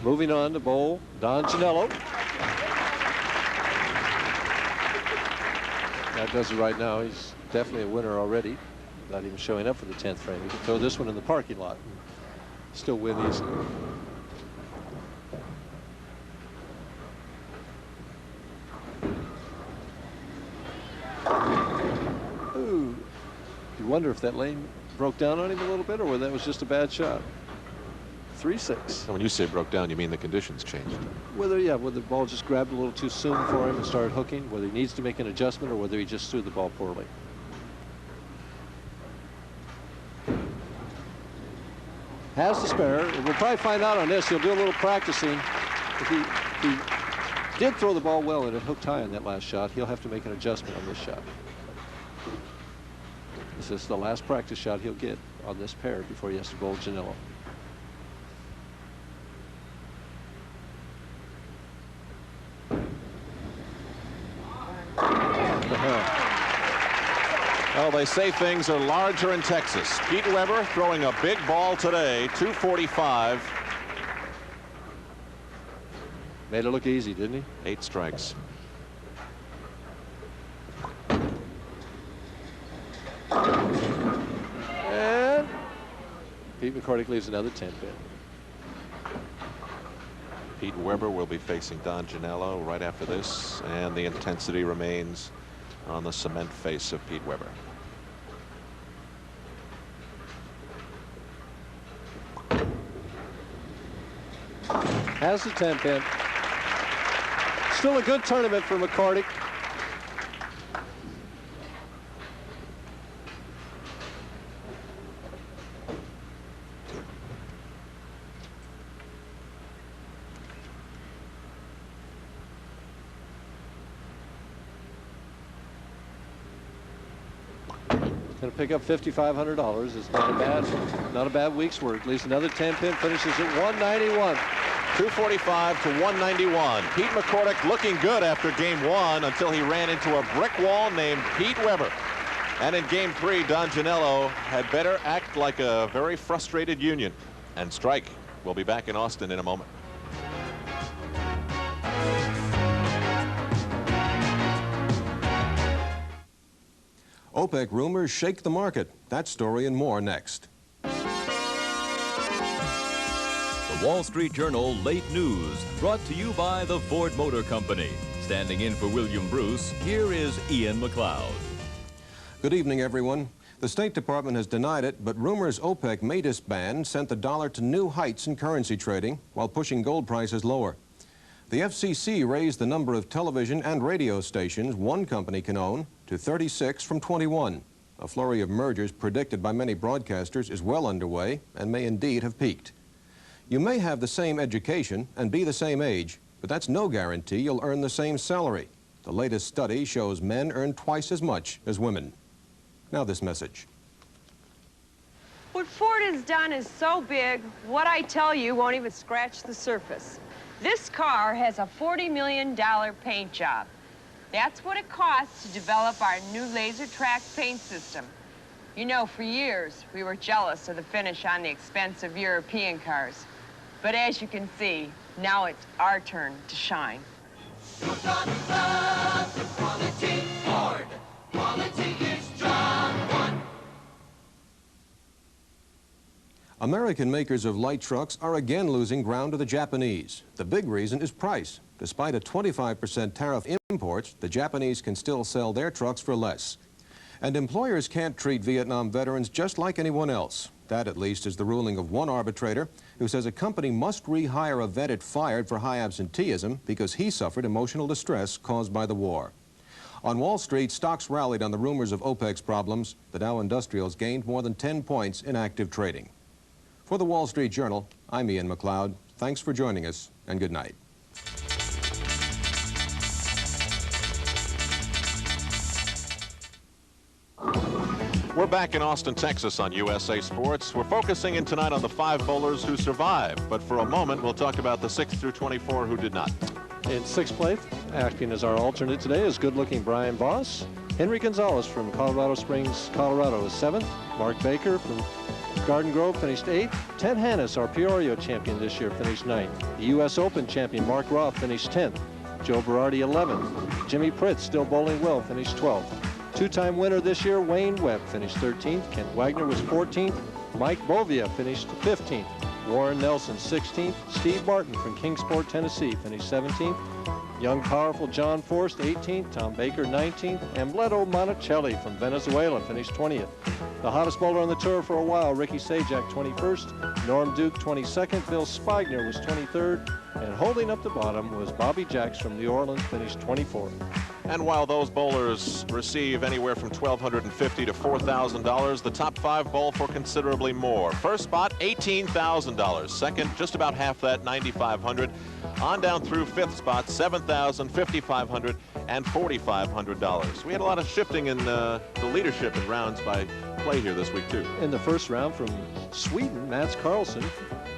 moving on to bowl Don Genalo. That does it right now. He's definitely a winner already. Not even showing up for the 10th frame. He can throw this one in the parking lot and still win easily. Ooh. You wonder if that lane broke down on him a little bit, or whether that was just a bad shot. 3-6. And when you say broke down, you mean the conditions changed. Whether the ball just grabbed a little too soon for him and started hooking, whether he needs to make an adjustment or whether he just threw the ball poorly. has the spare. And we'll probably find out on this. He'll do a little practicing. If he did throw the ball well and it hooked high on that last shot, he'll have to make an adjustment on this shot. This is the last practice shot he'll get on this pair before he has to bowl Genalo. Well, they say things are larger in Texas. Pete Weber throwing a big ball today, 245. Made it look easy, didn't he? 8 strikes. And Pete McCordic leaves another 10 pin. Pete Weber will be facing Don Genalo right after this, and the intensity remains on the cement face of Pete Weber. Has the 10 pin. Still a good tournament for McCordic. Going to pick up $5,500. It's not a bad week's work. At least another 10 pin finishes at 191. 245 to 191. Pete McCordic looking good after game 1 until he ran into a brick wall named Pete Weber. And in game 3, Don Genalo had better act like a very frustrated union and strike. We'll be back in Austin in a moment. OPEC rumors shake the market. That story and more next. The Wall Street Journal Late News, brought to you by the Ford Motor Company. Standing in for William Bruce, here is Ian McLeod. Good evening, everyone. The State Department has denied it, but rumors OPEC may disband sent the dollar to new heights in currency trading while pushing gold prices lower. The FCC raised the number of television and radio stations one company can own to 36 from 21. A flurry of mergers predicted by many broadcasters is well underway and may indeed have peaked. You may have the same education and be the same age, but that's no guarantee you'll earn the same salary. The latest study shows men earn twice as much as women. Now this message. What Ford has done is so big, what I tell you won't even scratch the surface. This car has a $40 million paint job. That's what it costs to develop our new laser track paint system. You know, for years, we were jealous of the finish on the expensive European cars. But as you can see, now it's our turn to shine. Quality Ford. Quality is job one. American makers of light trucks are again losing ground to the Japanese. The big reason is price. Despite a 25% tariff imports, the Japanese can still sell their trucks for less. And employers can't treat Vietnam veterans just like anyone else. That, at least, is the ruling of one arbitrator who says a company must rehire a vet it fired for high absenteeism because he suffered emotional distress caused by the war. On Wall Street, stocks rallied on the rumors of OPEC's problems. The Dow Industrials gained more than 10 points in active trading. For the Wall Street Journal, I'm Ian McLeod. Thanks for joining us, and good night. We're back in Austin, Texas on USA Sports. We're focusing in tonight on the 5 bowlers who survived, but for a moment we'll talk about the 6 through 24 who did not. In 6th place, acting as our alternate today, is good-looking Brian Voss. Henry Gonzalez from Colorado Springs, Colorado, is 7th. Mark Baker from Garden Grove finished 8th. Ted Hannes, our Peoria champion this year, finished 9th. The U.S. Open champion Mark Roth finished 10th. Joe Berardi 11th. Jimmy Pritz, still bowling well, finished 12th. Two-time winner this year, Wayne Webb, finished 13th. Kent Wagner was 14th. Mike Bovia finished 15th. Warren Nelson, 16th. Steve Martin from Kingsport, Tennessee, finished 17th. Young, powerful John Forst, 18th. Tom Baker, 19th. Ambleto Monticelli from Venezuela finished 20th. The hottest bowler on the tour for a while, Ricky Sajak, 21st. Norm Duke, 22nd. Phil Spigner was 23rd. And holding up the bottom was Bobby Jacks from New Orleans, finished 24th. And while those bowlers receive anywhere from $1,250 to $4,000, the top 5 bowl for considerably more. First spot, $18,000. Second, just about half that, $9,500. On down through 5th spot, $7,000, $5,500, and $4,500. We had a lot of shifting in the leadership in rounds by play here this week, too. In the first round from Sweden, Mats Carlson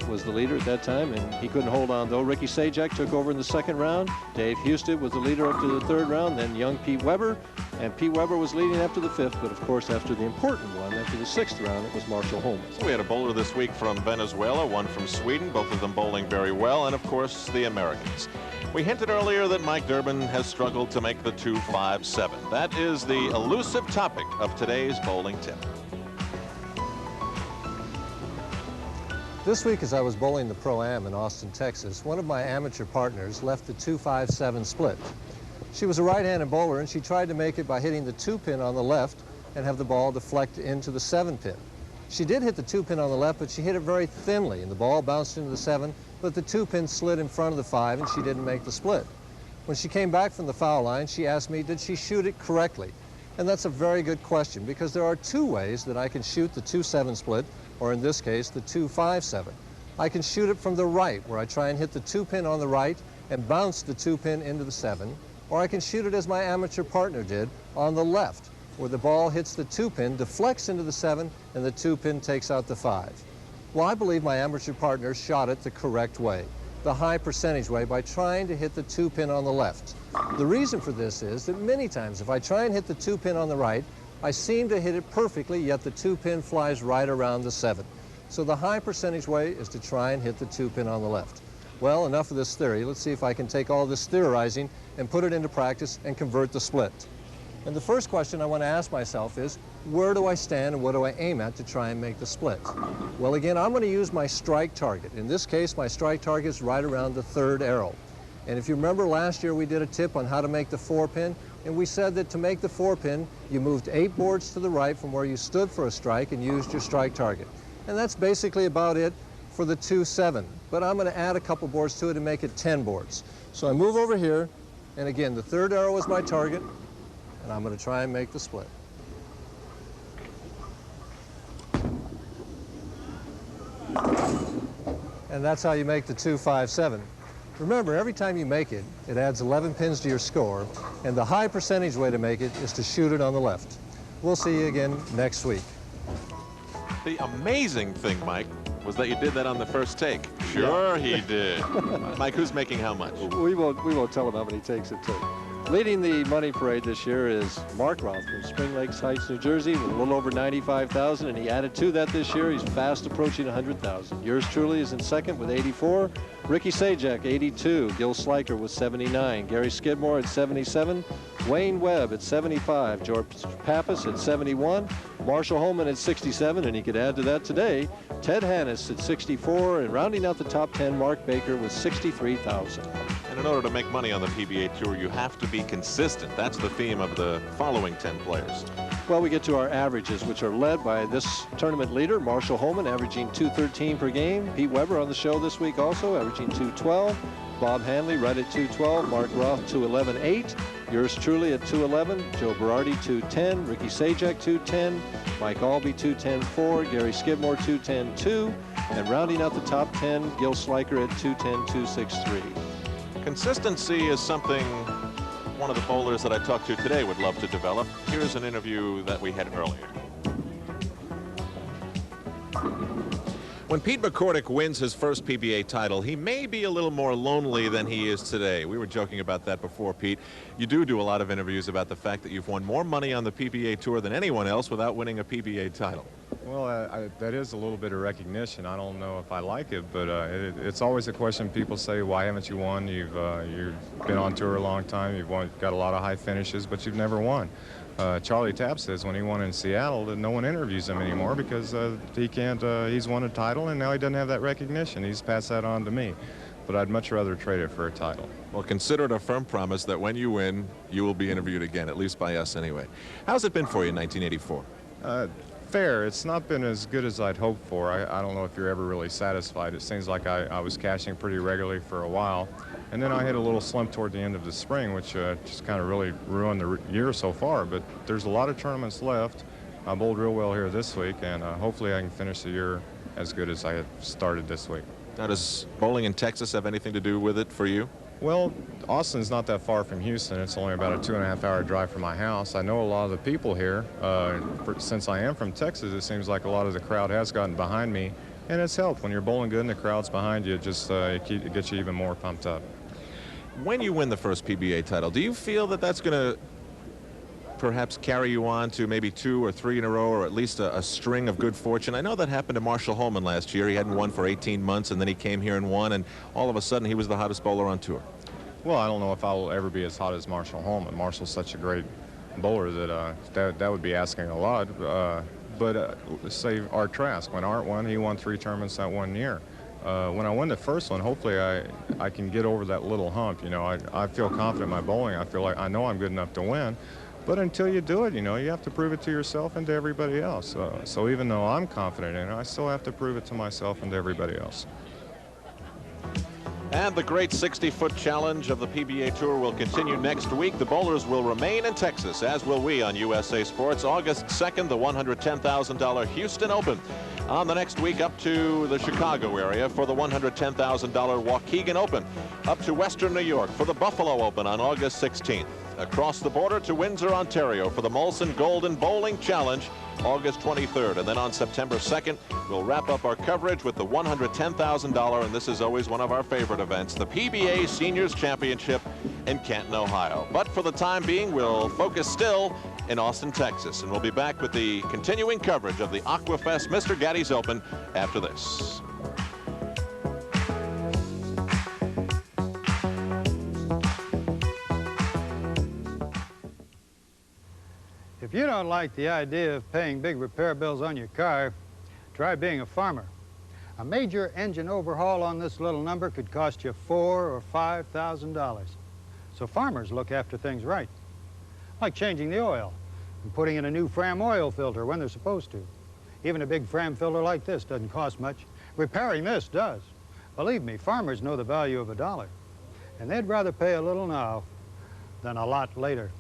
was the leader at that time, and he couldn't hold on, though. Ricky Sajak took over in the second round. Dave Husted was the leader up to the third round, then young Pete Weber, and Pete Weber was leading up to the 5th, but of course after the important one, after the 6th round, it was Marshall Holman. So we had a bowler this week from Venezuela, one from Sweden, both of them bowling very well, and of course the Americans. We hinted earlier that Mike Durbin has struggled to make the 2-5-7. That is the elusive topic of today's bowling tip. This week, as I was bowling the Pro-Am in Austin, Texas, one of my amateur partners left the 2-5-7 split. She was a right-handed bowler, and she tried to make it by hitting the 2-pin on the left and have the ball deflect into the 7-pin. She did hit the 2-pin on the left, but she hit it very thinly, and the ball bounced into the 7, but the 2-pin slid in front of the 5, and she didn't make the split. When she came back from the foul line, she asked me, did she shoot it correctly? And that's a very good question, because there are 2 ways that I can shoot the 2-7 split, or in this case, the 2-5-7. I can shoot it from the right, where I try and hit the 2-pin on the right and bounce the 2-pin into the 7, or I can shoot it as my amateur partner did on the left, where the ball hits the 2-pin, deflects into the 7, and the 2-pin takes out the 5. Well, I believe my amateur partner shot it the correct way, the high percentage way, by trying to hit the 2-pin on the left. The reason for this is that many times if I try and hit the 2-pin on the right, I seem to hit it perfectly, yet the 2-pin flies right around the 7. So the high percentage way is to try and hit the 2-pin on the left. Well, enough of this theory. Let's see if I can take all this theorizing and put it into practice and convert the split. And the first question I want to ask myself is, where do I stand and what do I aim at to try and make the split? Well, again, I'm going to use my strike target. In this case, my strike target is right around the 3rd arrow. And if you remember last year, we did a tip on how to make the 4-pin, and we said that to make the 4-pin, you moved 8 boards to the right from where you stood for a strike and used your strike target. And that's basically about it for the 2-7. But I'm going to add a couple boards to it and make it 10 boards. So I move over here, and again, the 3rd arrow is my target, and I'm going to try and make the split. And that's how you make the 2-5-7. Remember, every time you make it, it adds 11 pins to your score, and the high percentage way to make it is to shoot it on the left. We'll see you again next week. The amazing thing, Mike, was that you did that on the first take. Sure, he did. Mike, who's making how much? We won't tell him how many takes it took. Leading the money parade this year is Mark Roth from Spring Lakes Heights, New Jersey, with a little over 95,000, and he added to that this year. He's fast approaching 100,000. Yours truly is in second with 84. Ricky Sajak, 82. Gil Sliker with 79. Gary Skidmore at 77. Wayne Webb at 75. George Pappas at 71. Marshall Holman at 67, and he could add to that today. Ted Hannes at 64, and rounding out the top 10, Mark Baker with 63,000. And in order to make money on the PBA Tour, you have to be consistent. That's the theme of the following 10 players. Well, we get to our averages, which are led by this tournament leader, Marshall Holman, averaging 213 per game. Pete Weber on the show this week also, averaging 212. Bob Hanley right at 212. Mark Roth 211.8. Yours truly at 211. Joe Berardi 210. Ricky Sajak 210. Mike Albee 210.4. Gary Skidmore 210.2. And rounding out the top 10, Gil Sliker at 210.263. Consistency is something one of the bowlers that I talked to today would love to develop. Here's an interview that we had earlier. When Pete McCordic wins his first PBA title, he may be a little more lonely than he is today. We were joking about that before, Pete. You do a lot of interviews about the fact that you've won more money on the PBA Tour than anyone else without winning a PBA title. Well, that is a little bit of recognition. I don't know if I like it, but it's always a question people say, why haven't you won? You've been on tour a long time. You've got a lot of high finishes, but you've never won. Charlie Tapp says when he won in Seattle that no one interviews him anymore because he can't, he's won a title and now he doesn't have that recognition. He's passed that on to me. But I'd much rather trade it for a title. Well, consider it a firm promise that when you win, you will be interviewed again, at least by us anyway. How's it been for you in 1984? Fair. It's not been as good as I'd hoped for. I don't know if you're ever really satisfied. It seems like I was cashing pretty regularly for a while. And then I hit a little slump toward the end of the spring, which just kind of really ruined the year so far. But there's a lot of tournaments left. I bowled real well here this week, and hopefully I can finish the year as good as I had started this week. Now, does bowling in Texas have anything to do with it for you? Well, Austin's not that far from Houston. It's only about a 2.5-hour drive from my house. I know a lot of the people here. Since I am from Texas, it seems like a lot of the crowd has gotten behind me, and it's helped. When you're bowling good and the crowd's behind you, it just it gets you even more pumped up. When you win the first PBA title, do you feel that that's going to perhaps carry you on to maybe 2 or 3 in a row, or at least a string of good fortune? I know that happened to Marshall Holman last year. He hadn't won for 18 months, and then he came here and won, and all of a sudden he was the hottest bowler on tour. Well, I don't know if I will ever be as hot as Marshall Holman. Marshall's such a great bowler that that would be asking a lot. But say Art Trask. When Art won, he won 3 tournaments that one year. When I win the first one, hopefully I can get over that little hump. You know, I feel confident in my bowling. I feel like I know I'm good enough to win. But until you do it, you know, you have to prove it to yourself and to everybody else. So even though I'm confident in it, I still have to prove it to myself and to everybody else. And the great 60-foot challenge of the PBA Tour will continue next week. The bowlers will remain in Texas, as will we on USA Sports. August 2nd, the $110,000 Houston Open. On the next week, up to the Chicago area for the $110,000 Waukegan Open. Up to Western New York for the Buffalo Open on August 16th. Across the border to Windsor, Ontario for the Molson Golden Bowling Challenge, August 23rd. And then on September 2nd, we'll wrap up our coverage with the $110,000, and this is always one of our favorite events, the PBA Seniors Championship in Canton, Ohio. But for the time being, we'll focus still in Austin, Texas, and we'll be back with the continuing coverage of the Aqua Fest Mr. Gatti's Open after this. If you don't like the idea of paying big repair bills on your car, try being a farmer. A major engine overhaul on this little number could cost you $4,000 or $5,000. So farmers look after things right, like changing the oil and putting in a new Fram oil filter when they're supposed to. Even a big Fram filter like this doesn't cost much. Repairing this does. Believe me, farmers know the value of a dollar, and they'd rather pay a little now than a lot later.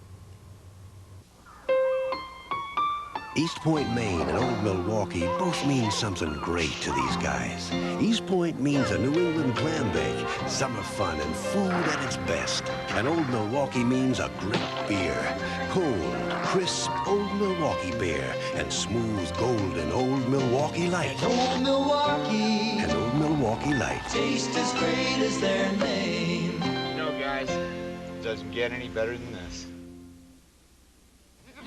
East Point, Maine and Old Milwaukee both mean something great to these guys. East Point means a New England clam bake, summer fun and food at its best. And Old Milwaukee means a great beer. Cold, crisp Old Milwaukee beer and smooth, golden Old Milwaukee Light. Old Milwaukee. And Old Milwaukee Light. Taste as great as their name. You know, guys, it doesn't get any better than this.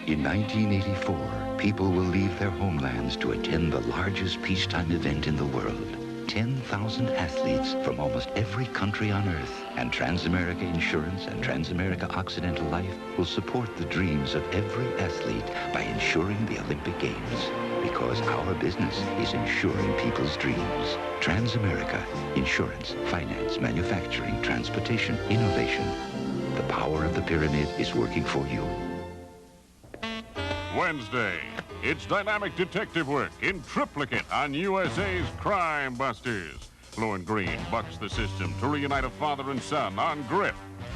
In 1984, people will leave their homelands to attend the largest peacetime event in the world. 10,000 athletes from almost every country on Earth, and Transamerica Insurance and Transamerica Occidental Life will support the dreams of every athlete by insuring the Olympic Games. Because our business is insuring people's dreams. Transamerica, insurance, finance, manufacturing, transportation, innovation. The power of the pyramid is working for you. Wednesday, it's dynamic detective work in triplicate on USA's Crime Busters. Lauren Green bucks the system to reunite a father and son on grip.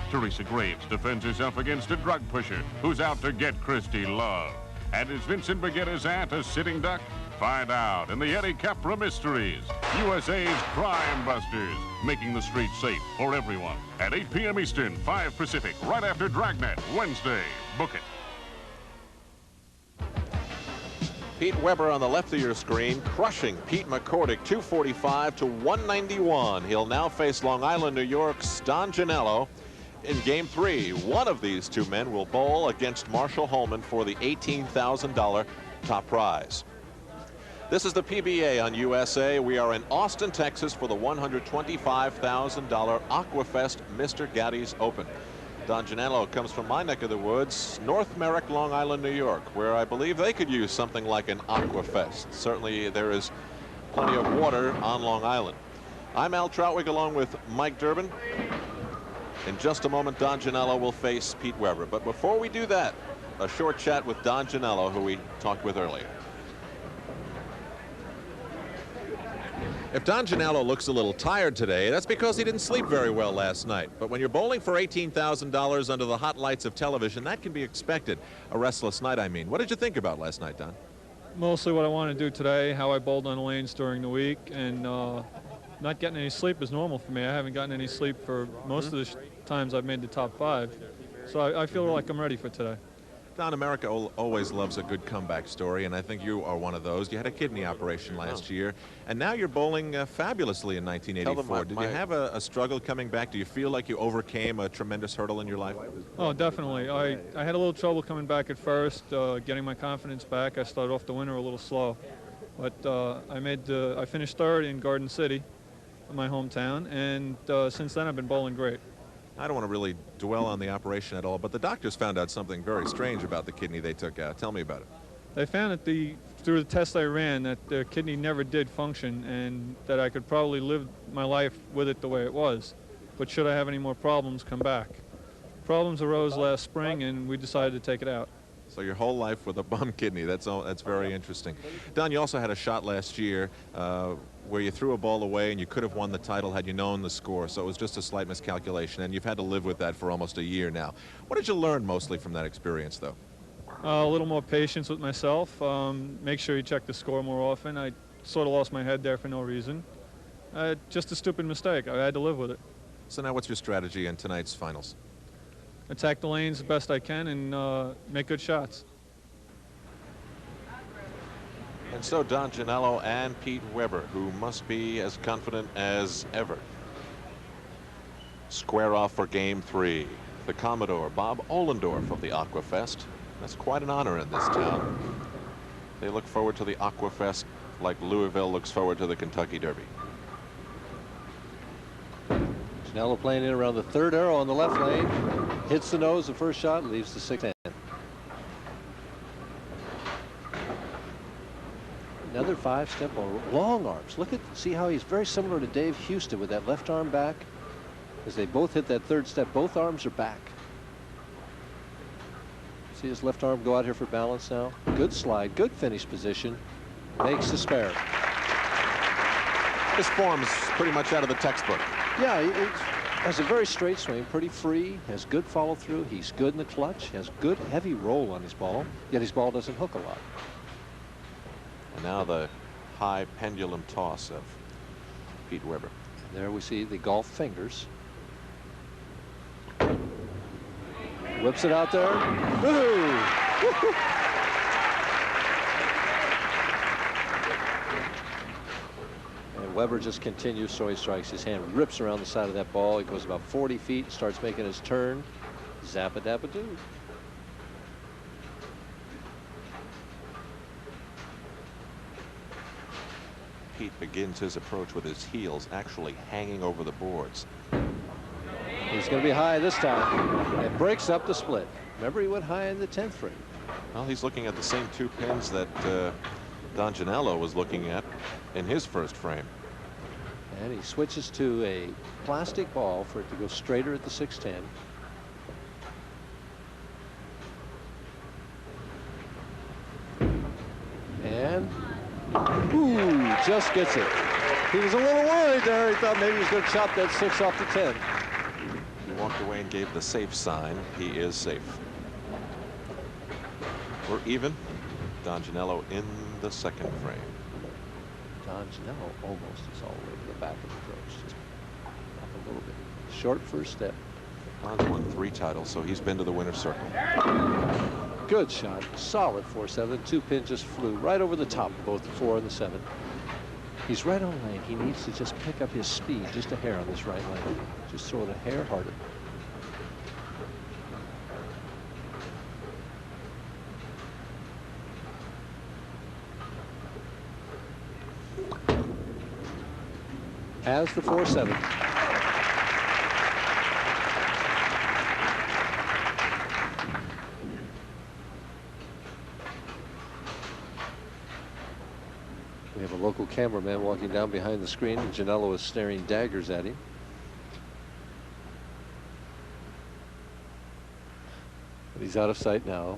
Teresa Graves defends herself against a drug pusher who's out to get Christy Love. And is Vincent Baguetta's aunt a sitting duck? Find out in the Eddie Capra Mysteries. USA's Crime Busters, making the streets safe for everyone. At 8 p.m. Eastern, 5 Pacific, right after Dragnet, Wednesday. Book it. Pete Weber on the left of your screen, crushing Pete McCordic, 245 to 191. He'll now face Long Island, New York's Don Genalo in Game 3. One of these two men will bowl against Marshall Holman for the $18,000 top prize. This is the PBA on USA. We are in Austin, Texas for the $125,000 Aqua Fest Mr. Gatti's Open. Don Genalo comes from my neck of the woods, North Merrick, Long Island, New York, where I believe they could use something like an Aqua Fest. Certainly there is plenty of water on Long Island. I'm Al Troutwig along with Mike Durbin. In just a moment, Don Genalo will face Pete Weber. But before we do that, a short chat with Don Genalo, who we talked with earlier. If Don Genalo looks a little tired today, that's because he didn't sleep very well last night. But when you're bowling for $18,000 under the hot lights of television, that can be expected. A restless night, I mean. What did you think about last night, Don? Mostly what I want to do today, how I bowled on the lanes during the week, and not getting any sleep is normal for me. I haven't gotten any sleep for most of the times I've made the top 5. So I feel like I'm ready for today. Don, America always loves a good comeback story, and I think you are one of those. You had a kidney operation last year, and now you're bowling fabulously in 1984. Did you have a struggle coming back? Do you feel like you overcame a tremendous hurdle in your life? Oh, definitely. I had a little trouble coming back at first, getting my confidence back. I started off the winter a little slow, but I finished 3rd in Garden City, my hometown, and since then I've been bowling great. I don't want to really dwell on the operation at all, but the doctors found out something very strange about the kidney they took out. Tell me about it. They found that through the tests I ran that the kidney never did function and that I could probably live my life with it the way it was. But should I have any more problems, come back. Problems arose last spring and we decided to take it out. So your whole life with a bum kidney, that's very interesting. Don, you also had a shot last year where you threw a ball away and you could have won the title had you known the score, so it was just a slight miscalculation, and you've had to live with that for almost a year now. What did you learn mostly from that experience, though? A little more patience with myself, make sure you check the score more often. I sort of lost my head there for no reason. Just a stupid mistake. I had to live with it. So now what's your strategy in tonight's finals? Attack the lanes the best I can and make good shots. And so Don Genalo and Pete Weber, who must be as confident as ever, square off for Game 3. The Commodore, Bob Ohlendorf of the Aqua Fest. That's quite an honor in this town. They look forward to the Aqua Fest like Louisville looks forward to the Kentucky Derby. Genalo playing in around the 3rd arrow on the left lane. Hits the nose the first shot, leaves the 6th end. Another 5-step ball, long arms. See how he's very similar to Dave Houston with that left arm back. As they both hit that 3rd step, both arms are back. See his left arm go out here for balance now. Good slide, good finish position. Makes the spare. His form is pretty much out of the textbook. Yeah, he has a very straight swing, pretty free, has good follow through. He's good in the clutch, has good heavy roll on his ball, yet his ball doesn't hook a lot. And now the high pendulum toss of Pete Weber. There we see the golf fingers. Whips it out there. Woohoo! And Weber just continues, so he strikes. His hand rips around the side of that ball. He goes about 40 feet, starts making his turn. Zap-a-dap-a-doo. Pete begins his approach with his heels actually hanging over the boards. He's going to be high this time. It breaks up the split. Remember, he went high in the 10th frame. Well, he's looking at the same 2 pins that Don Genalo was looking at in his first frame. And he switches to a plastic ball for it to go straighter at the 610. And ooh, just gets it. He was a little worried there. He thought maybe he was going to chop that 6 off the 10. He walked away and gave the safe sign. He is safe. We're even. Don Genalo in the 2nd frame. Don Genalo almost is all the way to the back of the approach. Just up a little bit. Short first step. Don's won 3 titles, so he's been to the winner's circle. Good shot. Solid 4-7. 2 pin just flew right over the top of both the 4 and the 7. He's right on lane. He needs to just pick up his speed just a hair on this right lane. Just throw it a hair harder. Has the 4-7. We have a local cameraman walking down behind the screen, and Genalo is staring daggers at him. But he's out of sight now,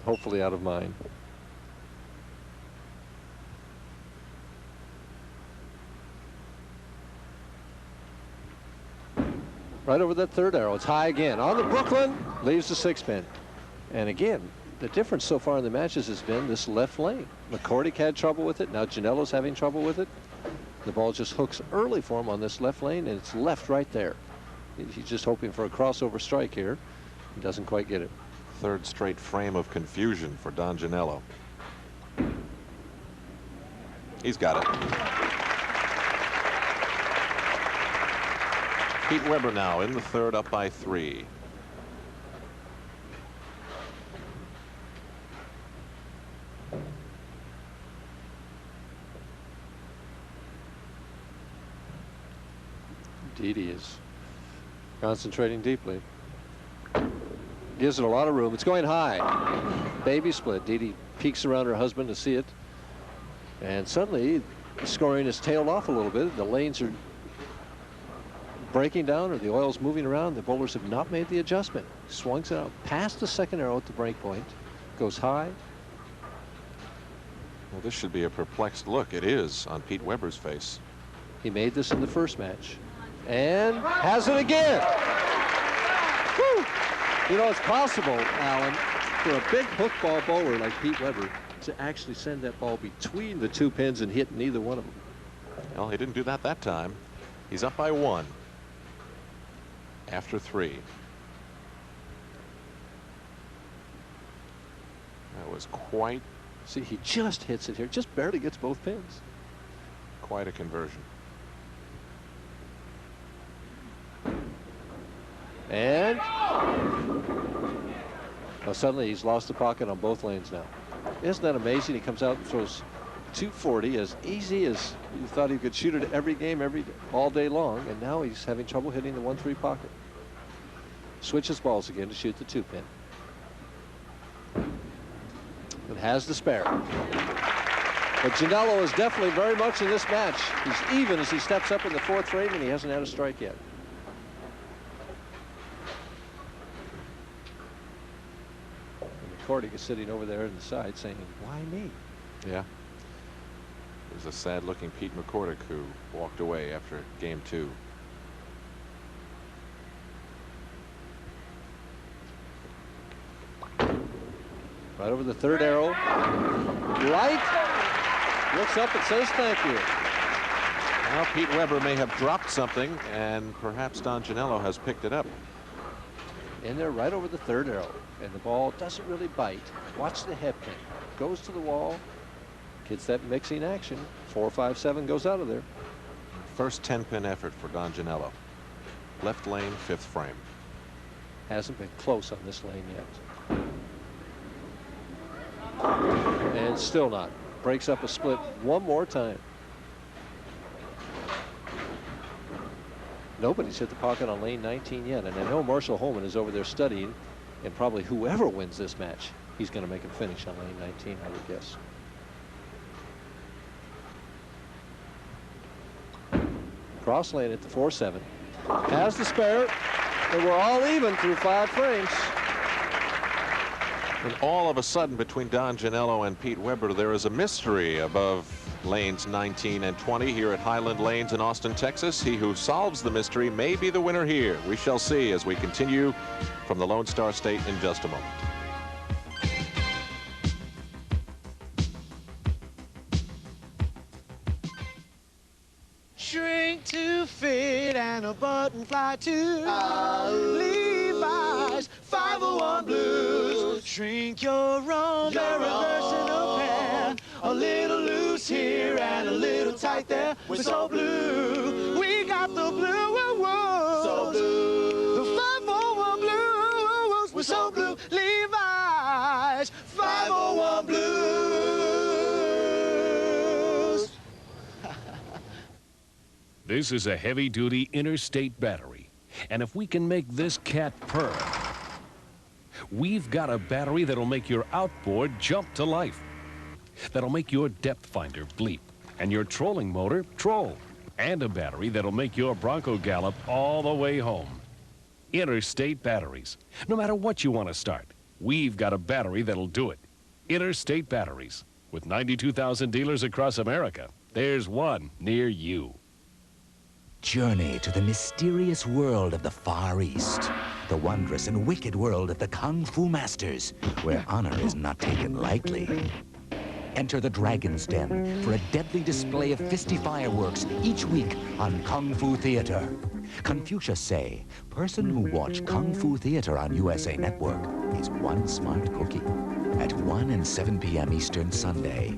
hopefully out of mind. Right over that third arrow. It's high again. On the Brooklyn, leaves the 6-pin. And again, the difference so far in the matches has been this left lane. McCordic had trouble with it. Now Genalo's having trouble with it. The ball just hooks early for him on this left lane, and it's left right there. He's just hoping for a crossover strike here. He doesn't quite get it. Third straight frame of confusion for Don Genalo. He's got it. Pete Weber now in the third, up by 3. Didi is concentrating deeply. Gives it a lot of room. It's going high. Baby split. Didi peeks around her husband to see it. And suddenly, the scoring has tailed off a little bit. The lanes are breaking down, or the oil's moving around. The bowlers have not made the adjustment. Swings it out past the second arrow at the break point. Goes high. Well, this should be a perplexed look. It is on Pete Weber's face. He made this in the first match. And has it again. Woo! You know, it's possible, Alan, for a big hook ball bowler like Pete Weber to actually send that ball between the 2 pins and hit neither one of them. Well, he didn't do that time. He's up by 1 after 3. That was quite. See, he just hits it here, just barely gets both pins. Quite a conversion. And well, suddenly he's lost the pocket on both lanes now. Isn't that amazing? He comes out and throws 240 as easy as you thought he could shoot it every game, all day long, and now he's having trouble hitting the 1-3 pocket. Switches balls again to shoot the 2-pin. And has the spare. But Genalo is definitely very much in this match. He's even as he steps up in the 4th frame, and he hasn't had a strike yet. McCordic is sitting over there on the side saying, why me? Yeah. There's a sad-looking Pete McCordic who walked away after game 2. Right over the third arrow. Right. Looks up and says thank you. Now Pete Weber may have dropped something, and perhaps Don Genalo has picked it up. In there right over the third arrow. And the ball doesn't really bite. Watch the head pin. Goes to the wall. Gets that mixing action. 4-5-7 goes out of there. First 10-pin effort for Don Genalo. Left lane, 5th frame. Hasn't been close on this lane yet. And still not. Breaks up a split one more time. Nobody's hit the pocket on lane 19 yet. And I know Marshall Holman is over there studying. And probably whoever wins this match, he's going to make him finish on lane 19, I would guess. Cross lane at the 4-7. Has the spare. And we're all even through 5 frames. And all of a sudden, between Don Genalo and Pete Weber, there is a mystery above lanes 19 and 20 here at Highland Lanes in Austin, Texas. He who solves the mystery may be the winner here. We shall see as we continue from the Lone Star State in just a moment. Shrink to fit and a button fly too. Levi's 501 Blues. Shrink your own, they're reversing a pair. A little loose here and a little tight there. We're so blue. We got the blue. So blue. The 501 Blues. We're so blue. Levi's 501 Blues. This is a heavy-duty interstate battery. And if we can make this cat purr, we've got a battery that'll make your outboard jump to life. That'll make your depth finder bleep and your trolling motor troll. And a battery that'll make your Bronco gallop all the way home. Interstate batteries. No matter what you want to start, we've got a battery that'll do it. Interstate batteries. With 92,000 dealers across America, there's one near you. journey to the mysterious world of the Far East, the wondrous and wicked world of the Kung Fu Masters, where honor is not taken lightly. Enter the Dragon's Den for a deadly display of fisty fireworks each week on Kung Fu Theater. Confucius say, person who watch Kung Fu Theater on USA Network is one smart cookie. At 1 and 7 p.m. Eastern Sunday.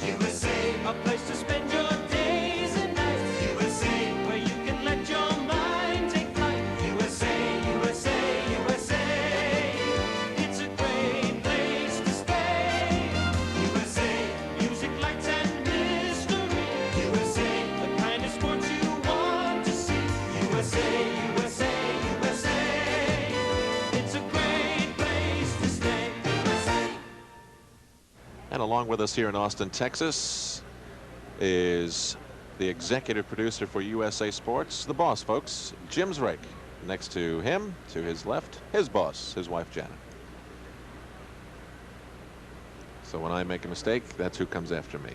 USA, a place to spend your days and nights. USA, where you can let your mind take flight. USA, USA, USA, it's a great place to stay. USA, music, lights, and mystery. USA, the kind of sports you want to see. USA, USA, USA, it's a great place to stay. USA. And along with us here in Austin, Texas, is the executive producer for USA Sports, the boss, folks, Jim Zrake. Next to him, to his left, his boss, his wife, Janet. So when I make a mistake, that's who comes after me.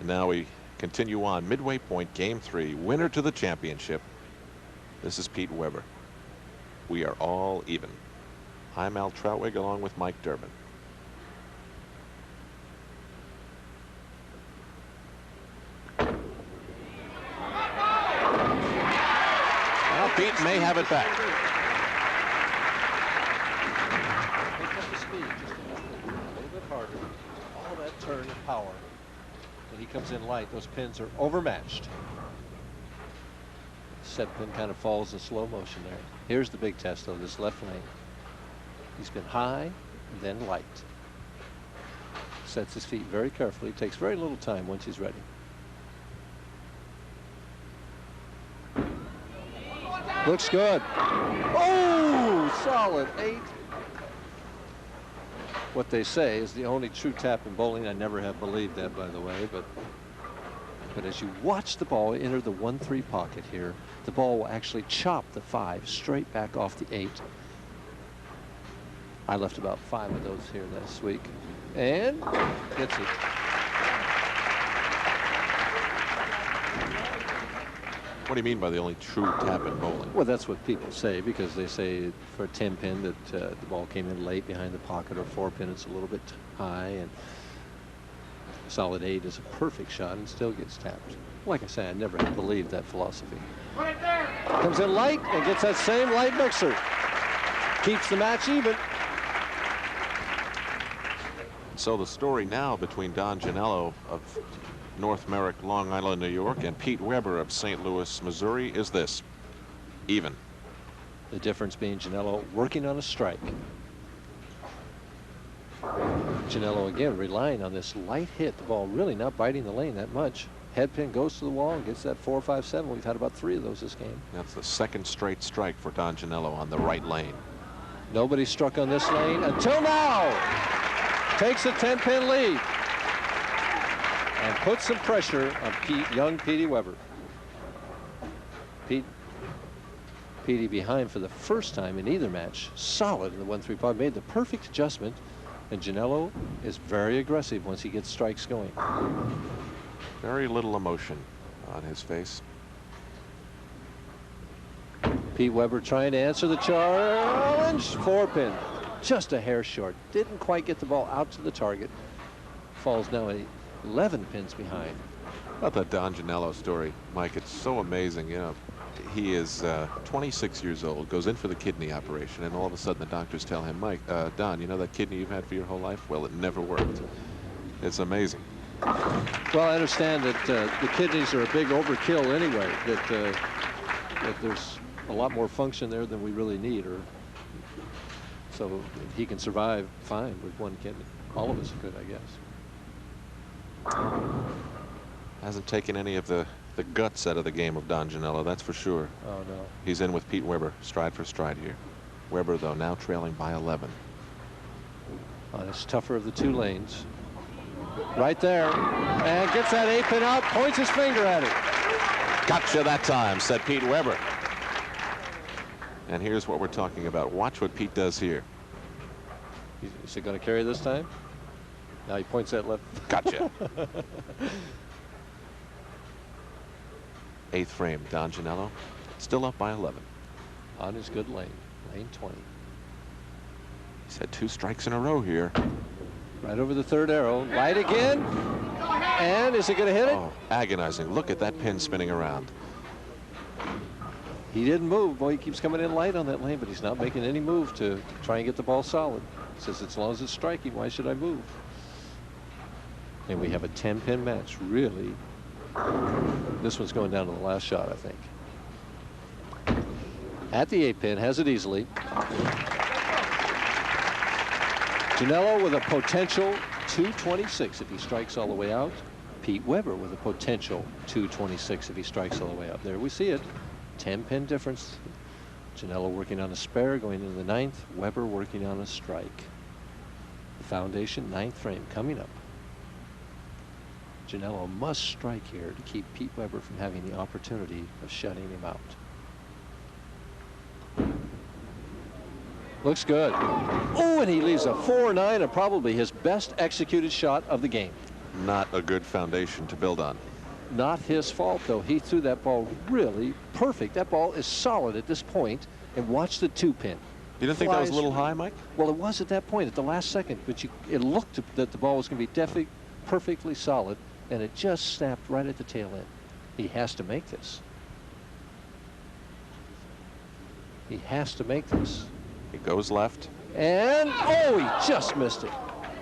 And now we continue on. Midway point, game 3, winner to the championship. This is Pete Weber. We are all even. I'm Al Troutwig along with Mike Durbin. Well, Pete may have it back. Pick up the speed just a little bit harder. All that turn and power. When he comes in light, those pins are overmatched. Set pin kind of falls in slow motion there. Here's the big test of this left lane. He's been high, then light. Sets his feet very carefully. Takes very little time once he's ready. Looks good. Oh, solid 8. What they say is the only true tap in bowling. I never have believed that, by the way, but as you watch the ball enter the 1-3 pocket here, the ball will actually chop the 5 straight back off the 8. I left about 5 of those here last week, and gets it. What do you mean by the only true tap in bowling? Well, that's what people say, because they say for a 10 pin that the ball came in late behind the pocket, or 4 pin it's a little bit high, and solid 8 is a perfect shot and still gets tapped. Like I say, I never have believed that philosophy. Right there. Comes in light and gets that same light mixer. Keeps the match even. So the story now between Don Genalo of North Merrick, Long Island, New York, and Pete Weber of St. Louis, Missouri is this: even. The difference being Genalo working on a strike. Genalo again relying on this light hit. The ball really not biting the lane that much. Head pin goes to the wall and gets that 4-5-7. We've had about 3 of those this game. That's the second straight strike for Don Genalo on the right lane. Nobody struck on this lane until now. Takes a 10-pin lead and puts some pressure on young Petey Weber. Petey behind for the first time in either match. Solid in the 1-3 pot. Made the perfect adjustment. And Genalo is very aggressive once he gets strikes going. Very little emotion on his face. Pete Weber trying to answer the challenge. 4-pin. Just a hair short. Didn't quite get the ball out to the target. Falls now 11 pins behind. About that Don Genalo story, Mike, it's so amazing. You know, he is 26 years old, goes in for the kidney operation, and all of a sudden the doctors tell him, Mike, Don, you know that kidney you've had for your whole life? Well, it never worked. It's amazing. Well, I understand that the kidneys are a big overkill anyway, that there's a lot more function there than we really need, so he can survive fine with one kidney. All of us could, I guess. Hasn't taken any of the guts out of the game of Don Genalo, that's for sure. Oh, no. He's in with Pete Weber, stride for stride here. Weber, though, now trailing by 11. Oh, that's tougher of the 2 lanes. Right there. And gets that 8-pin out, points his finger at it. Gotcha that time, said Pete Weber. And here's what we're talking about. Watch what Pete does here. Is it going to carry this time? Now he points that left. Gotcha. 8th frame, Don Genalo, still up by 11. On his good lane, lane 20. He's had 2 strikes in a row here. Right over the 3rd arrow, light again, and is it going to hit it? Oh, agonizing. Look at that pin spinning around. He didn't move. Boy, he keeps coming in light on that lane, but he's not making any move to try and get the ball solid. He says, as long as it's striking, why should I move? And we have a 10-pin match, really. This one's going down to the last shot, I think. At the 8-pin, has it easily. Genalo with a potential 226 if he strikes all the way out. Pete Weber with a potential 226 if he strikes all the way out. There we see it. 10-pin difference. Genalo working on a spare going into the 9th. Weber working on a strike. The foundation 9th frame coming up. Genalo must strike here to keep Pete Weber from having the opportunity of shutting him out. Looks good. Oh, and he leaves a 4-9, and probably his best executed shot of the game. Not a good foundation to build on. Not his fault, though. He threw that ball really perfect. That ball is solid at this point, and watch the 2-pin. You didn't think that was a little high, Mike? Well, it was at that point, at the last second, but it looked that the ball was going to be definitely perfectly solid, and it just snapped right at the tail end. He has to make this. He has to make this. He goes left. And, oh, he just missed it.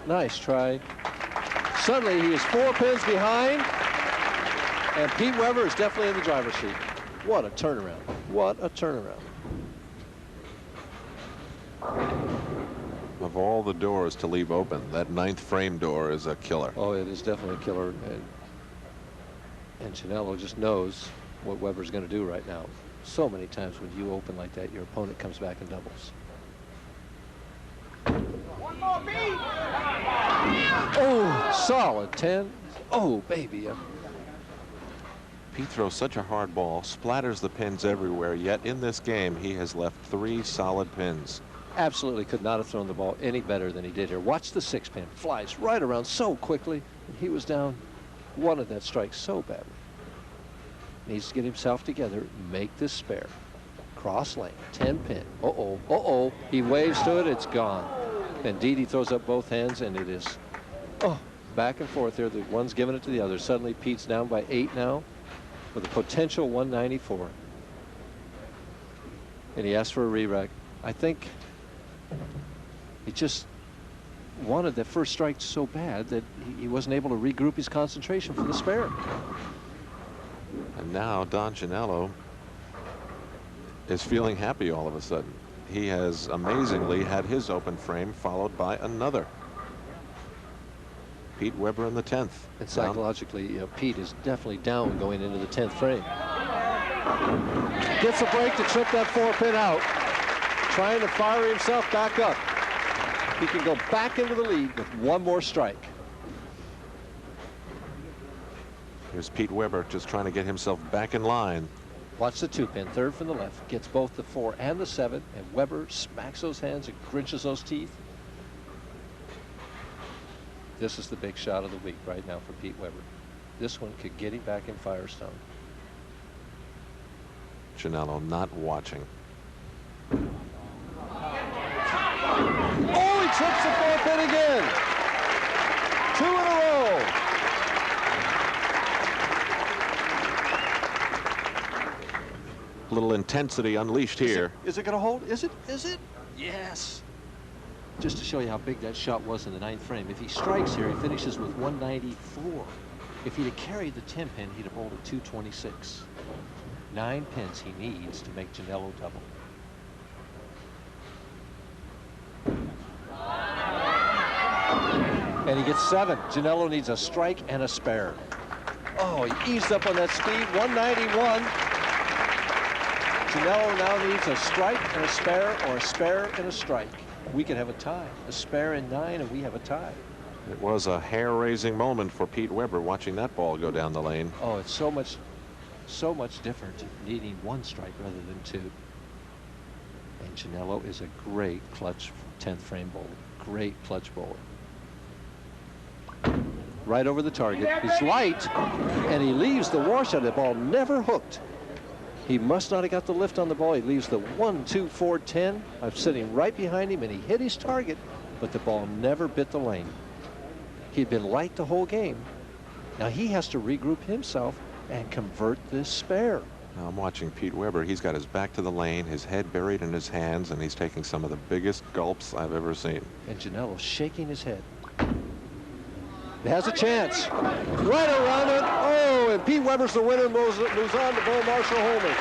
Nice try. Suddenly, he is 4 pins behind, and Pete Weber is definitely in the driver's seat. What a turnaround. What a turnaround. Of all the doors to leave open, that 9th frame door is a killer. Oh, it is definitely a killer. And Genalo just knows what Weber's going to do right now. So many times when you open like that, your opponent comes back and doubles. One more beat. Oh, solid 10. Oh, baby. Pete throws such a hard ball, splatters the pins everywhere, yet in this game, he has left 3 solid pins. Absolutely could not have thrown the ball any better than he did here. Watch the 6-pin. Flies right around so quickly. He was down one of that strike so badly. Needs to get himself together, make this spare. Cross lane, 10-pin. Uh-oh, uh-oh. He waves to it, it's gone. Indeed, he throws up both hands, and it is, oh, back and forth here. The one's giving it to the other. Suddenly, Pete's down by 8 now with a potential 194. And he asked for a re-rack. I think he just wanted that first strike so bad that he wasn't able to regroup his concentration for the spare. And now Don Genalo is feeling happy all of a sudden. He has amazingly had his open frame followed by another. Pete Weber in the 10th. And psychologically, Pete is definitely down going into the 10th frame. Gets a break to trip that 4-pin out. Trying to fire himself back up. He can go back into the lead with 1 more strike. Here's Pete Weber just trying to get himself back in line. Watch the 2-pin, 3rd from the left. Gets both the 4 and the 7, and Weber smacks those hands and grinches those teeth. This is the big shot of the week right now for Pete Weber. This one could get him back in Firestone. Genalo not watching. Oh, he trips the 4-pin again. 2 in a row. A little intensity unleashed here. Is it going to hold? Is it? Is it? Yes. Just to show you how big that shot was in the 9th frame. If he strikes here, he finishes with 194. If he'd have carried the 10-pin, he'd have rolled a 226. 9 pins he needs to make Genalo double. And he gets 7. Genalo needs a strike and a spare. Oh, he eased up on that speed. 191. Genalo now needs a strike and a spare, or a spare and a strike. We could have a tie. A spare and 9, and we have a tie. It was a hair-raising moment for Pete Weber watching that ball go down the lane. Oh, it's so much different needing 1 strike rather than 2. And Genalo is a great clutch 10th frame bowler. great clutch bowler. Right over the target. He's light, and he leaves the washout. The ball never hooked. He must not have got the lift on the ball. He leaves the 1, 2, 4, 10. I'm sitting right behind him, and he hit his target, but the ball never bit the lane. He'd been light the whole game. Now he has to regroup himself and convert this spare. Now I'm watching Pete Weber. He's got his back to the lane, his head buried in his hands, and he's taking some of the biggest gulps I've ever seen. And Genalo shaking his head. It has a chance. Right around it. Oh, and Pete Weber's the winner, moves on to bowl Marshall Holman.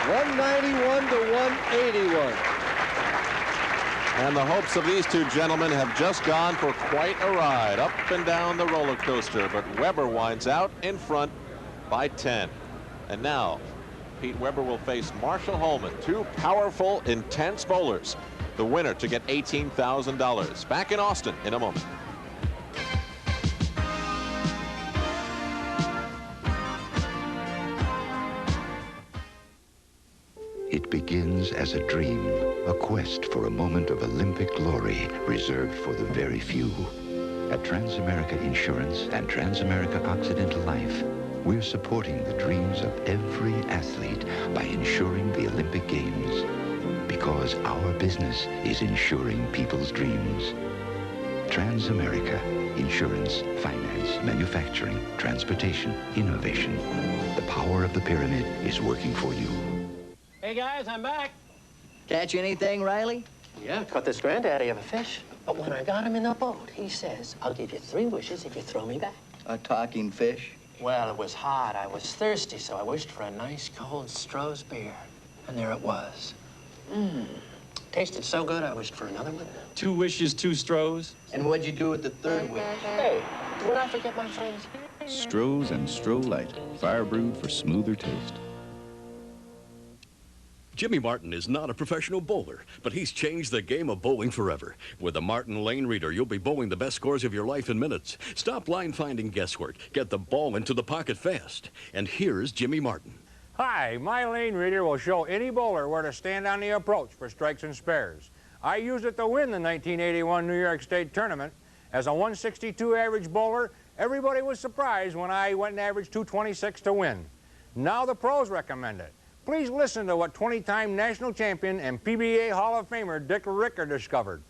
$191 to $181. And the hopes of these two gentlemen have just gone for quite a ride up and down the roller coaster, but Weber winds out in front by 10. And now Pete Weber will face Marshall Holman, two powerful, intense bowlers. The winner to get $18,000. Back in Austin in a moment. It begins as a dream, a quest for a moment of Olympic glory reserved for the very few. At Transamerica Insurance and Transamerica Occidental Life, we're supporting the dreams of every athlete by insuring the Olympic Games. Because our business is insuring people's dreams. Transamerica, insurance, finance, manufacturing, transportation, innovation. The power of the pyramid is working for you. Hey guys, I'm back. Catch anything, Riley? Yeah, caught this granddaddy of a fish. But when I got him in the boat, he says, I'll give you 3 wishes if you throw me back. A talking fish? Well, it was hot. I was thirsty, so I wished for a nice cold Stroh's beer. And there it was. Tasted so good, I wished for another one. 2 wishes, 2 Strohs. And what'd you do with the 3rd wish? Hey, did I forget my friends? Strohs and Stroh Light, fire brewed for smoother taste. Jimmy Martin is not a professional bowler, but he's changed the game of bowling forever. With the Martin Lane Reader, you'll be bowling the best scores of your life in minutes. Stop line-finding guesswork. Get the ball into the pocket fast. And here's Jimmy Martin. Hi, my lane reader will show any bowler where to stand on the approach for strikes and spares. I used it to win the 1981 New York State Tournament. As a 162 average bowler, everybody was surprised when I went and averaged 226 to win. Now the pros recommend it. Please listen to what 20-time national champion and PBA Hall of Famer Dick Ricker discovered.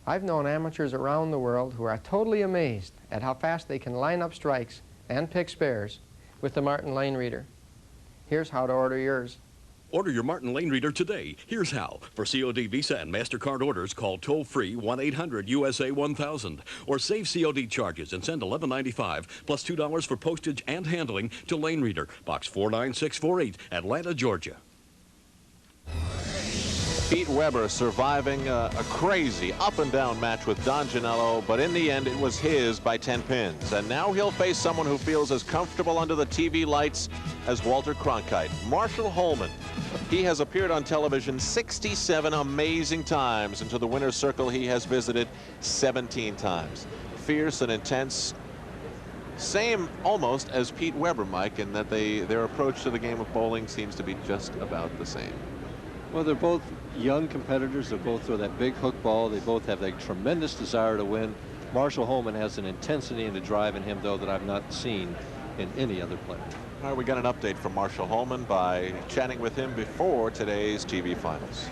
I've known amateurs around the world who are totally amazed at how fast they can line up strikes and pick spares with the Martin Lane Reader. Here's how to order yours. Order your Martin Lane Reader today. Here's how. For COD Visa and MasterCard orders, call toll-free 1-800-USA-1000 or save COD charges and send $11.95 plus $2 for postage and handling to Lane Reader, Box 49648, Atlanta, Georgia. Pete Weber surviving a crazy up-and-down match with Don Genalo, but in the end it was his by 10 pins. And now he'll face someone who feels as comfortable under the TV lights as Walter Cronkite, Marshall Holman. He has appeared on television 67 amazing times, and to the winner's circle he has visited 17 times. Fierce and intense. Same almost as Pete Weber, Mike, in that their approach to the game of bowling seems to be just about the same. Well, they're both young competitors. They both throw that big hook ball. They both have that tremendous desire to win. Marshall Holman has an intensity and a drive in him, though, that I've not seen in any other player. All right, we got an update from Marshall Holman by chatting with him before today's TV finals.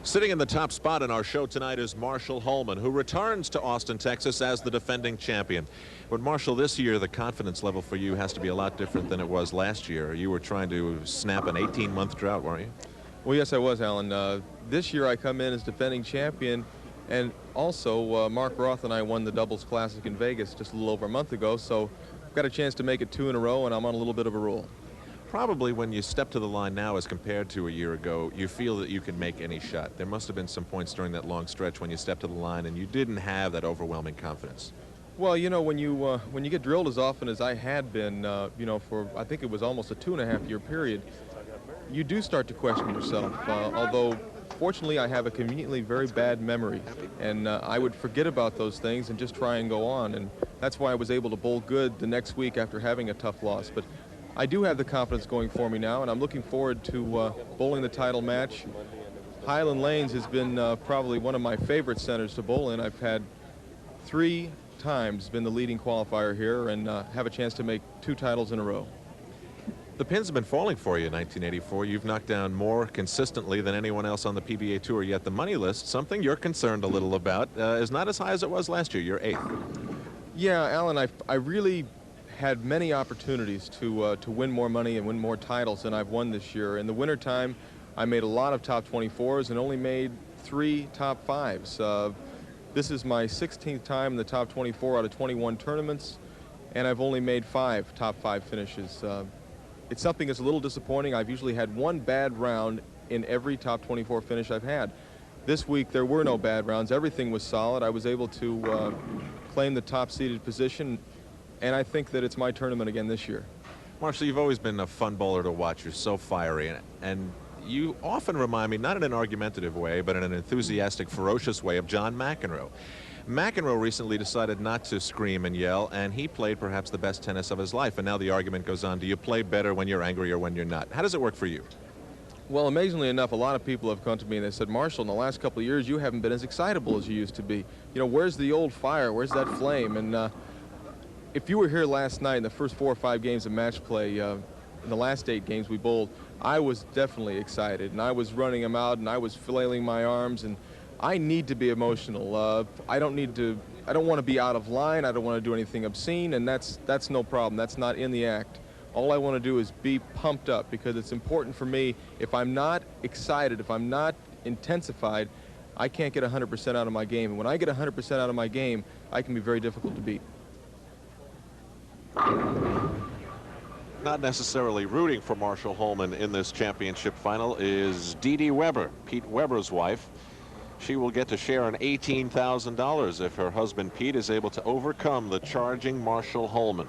Sitting in the top spot in our show tonight is Marshall Holman, who returns to Austin, Texas as the defending champion. But Marshall, this year the confidence level for you has to be a lot different than it was last year. You were trying to snap an 18-month drought, weren't you? Well, yes, I was, Alan. This year I come in as defending champion, and also Mark Roth and I won the Doubles Classic in Vegas just a little over a month ago, so I've got a chance to make it 2 in a row, and I'm on a little bit of a roll. Probably when you step to the line now as compared to a year ago, you feel that you can make any shot. There must have been some points during that long stretch when you stepped to the line and you didn't have that overwhelming confidence. Well, you know, when you get drilled as often as I had been, you know, for I think it was almost a 2.5-year period, you do start to question yourself. Although unfortunately, I have a conveniently very bad memory, and I would forget about those things and just try and go on, and that's why I was able to bowl good the next week after having a tough loss. But I do have the confidence going for me now, and I'm looking forward to bowling the title match. Highland Lanes has been probably one of my favorite centers to bowl in. I've had 3 times been the leading qualifier here and have a chance to make 2 titles in a row. The pins have been falling for you in 1984. You've knocked down more consistently than anyone else on the PBA Tour, yet the money list, something you're concerned a little about, is not as high as it was last year. You're 8th. Yeah, Alan, I really had many opportunities to win more money and win more titles than I've won this year. In the wintertime, I made a lot of top 24s and only made 3 top 5s. This is my 16th time in the top 24 out of 21 tournaments, and I've only made 5 top 5 finishes. It's something that's a little disappointing. I've usually had 1 bad round in every top 24 finish I've had. This week there were no bad rounds. Everything was solid. I was able to claim the top seeded position, and I think that it's my tournament again this year. Marshall, you've always been a fun bowler to watch. You're so fiery, and you often remind me, not in an argumentative way, but in an enthusiastic, ferocious way, of John McEnroe. McEnroe recently decided not to scream and yell, and he played perhaps the best tennis of his life. And now the argument goes on, do you play better when you're angry or when you're not? How does it work for you? Well, amazingly enough, a lot of people have come to me and they said, Marshall, in the last couple of years, you haven't been as excitable as you used to be. You know, where's the old fire? Where's that flame? And if you were here last night in the first 4 or 5 games of match play, in the last 8 games we bowled, I was definitely excited, and I was running them out, and I was flailing my arms, and I need to be emotional. I don't want to be out of line. I don't want to do anything obscene, and that's no problem. That's not in the act. All I want to do is be pumped up, because it's important for me. If I'm not excited, if I'm not intensified, I can't get 100% out of my game. And when I get 100% out of my game, I can be very difficult to beat. Not necessarily rooting for Marshall Holman in this championship final is Dee Dee Weber, Pete Weber's wife. She will get to share an $18,000 if her husband Pete is able to overcome the charging Marshall Holman.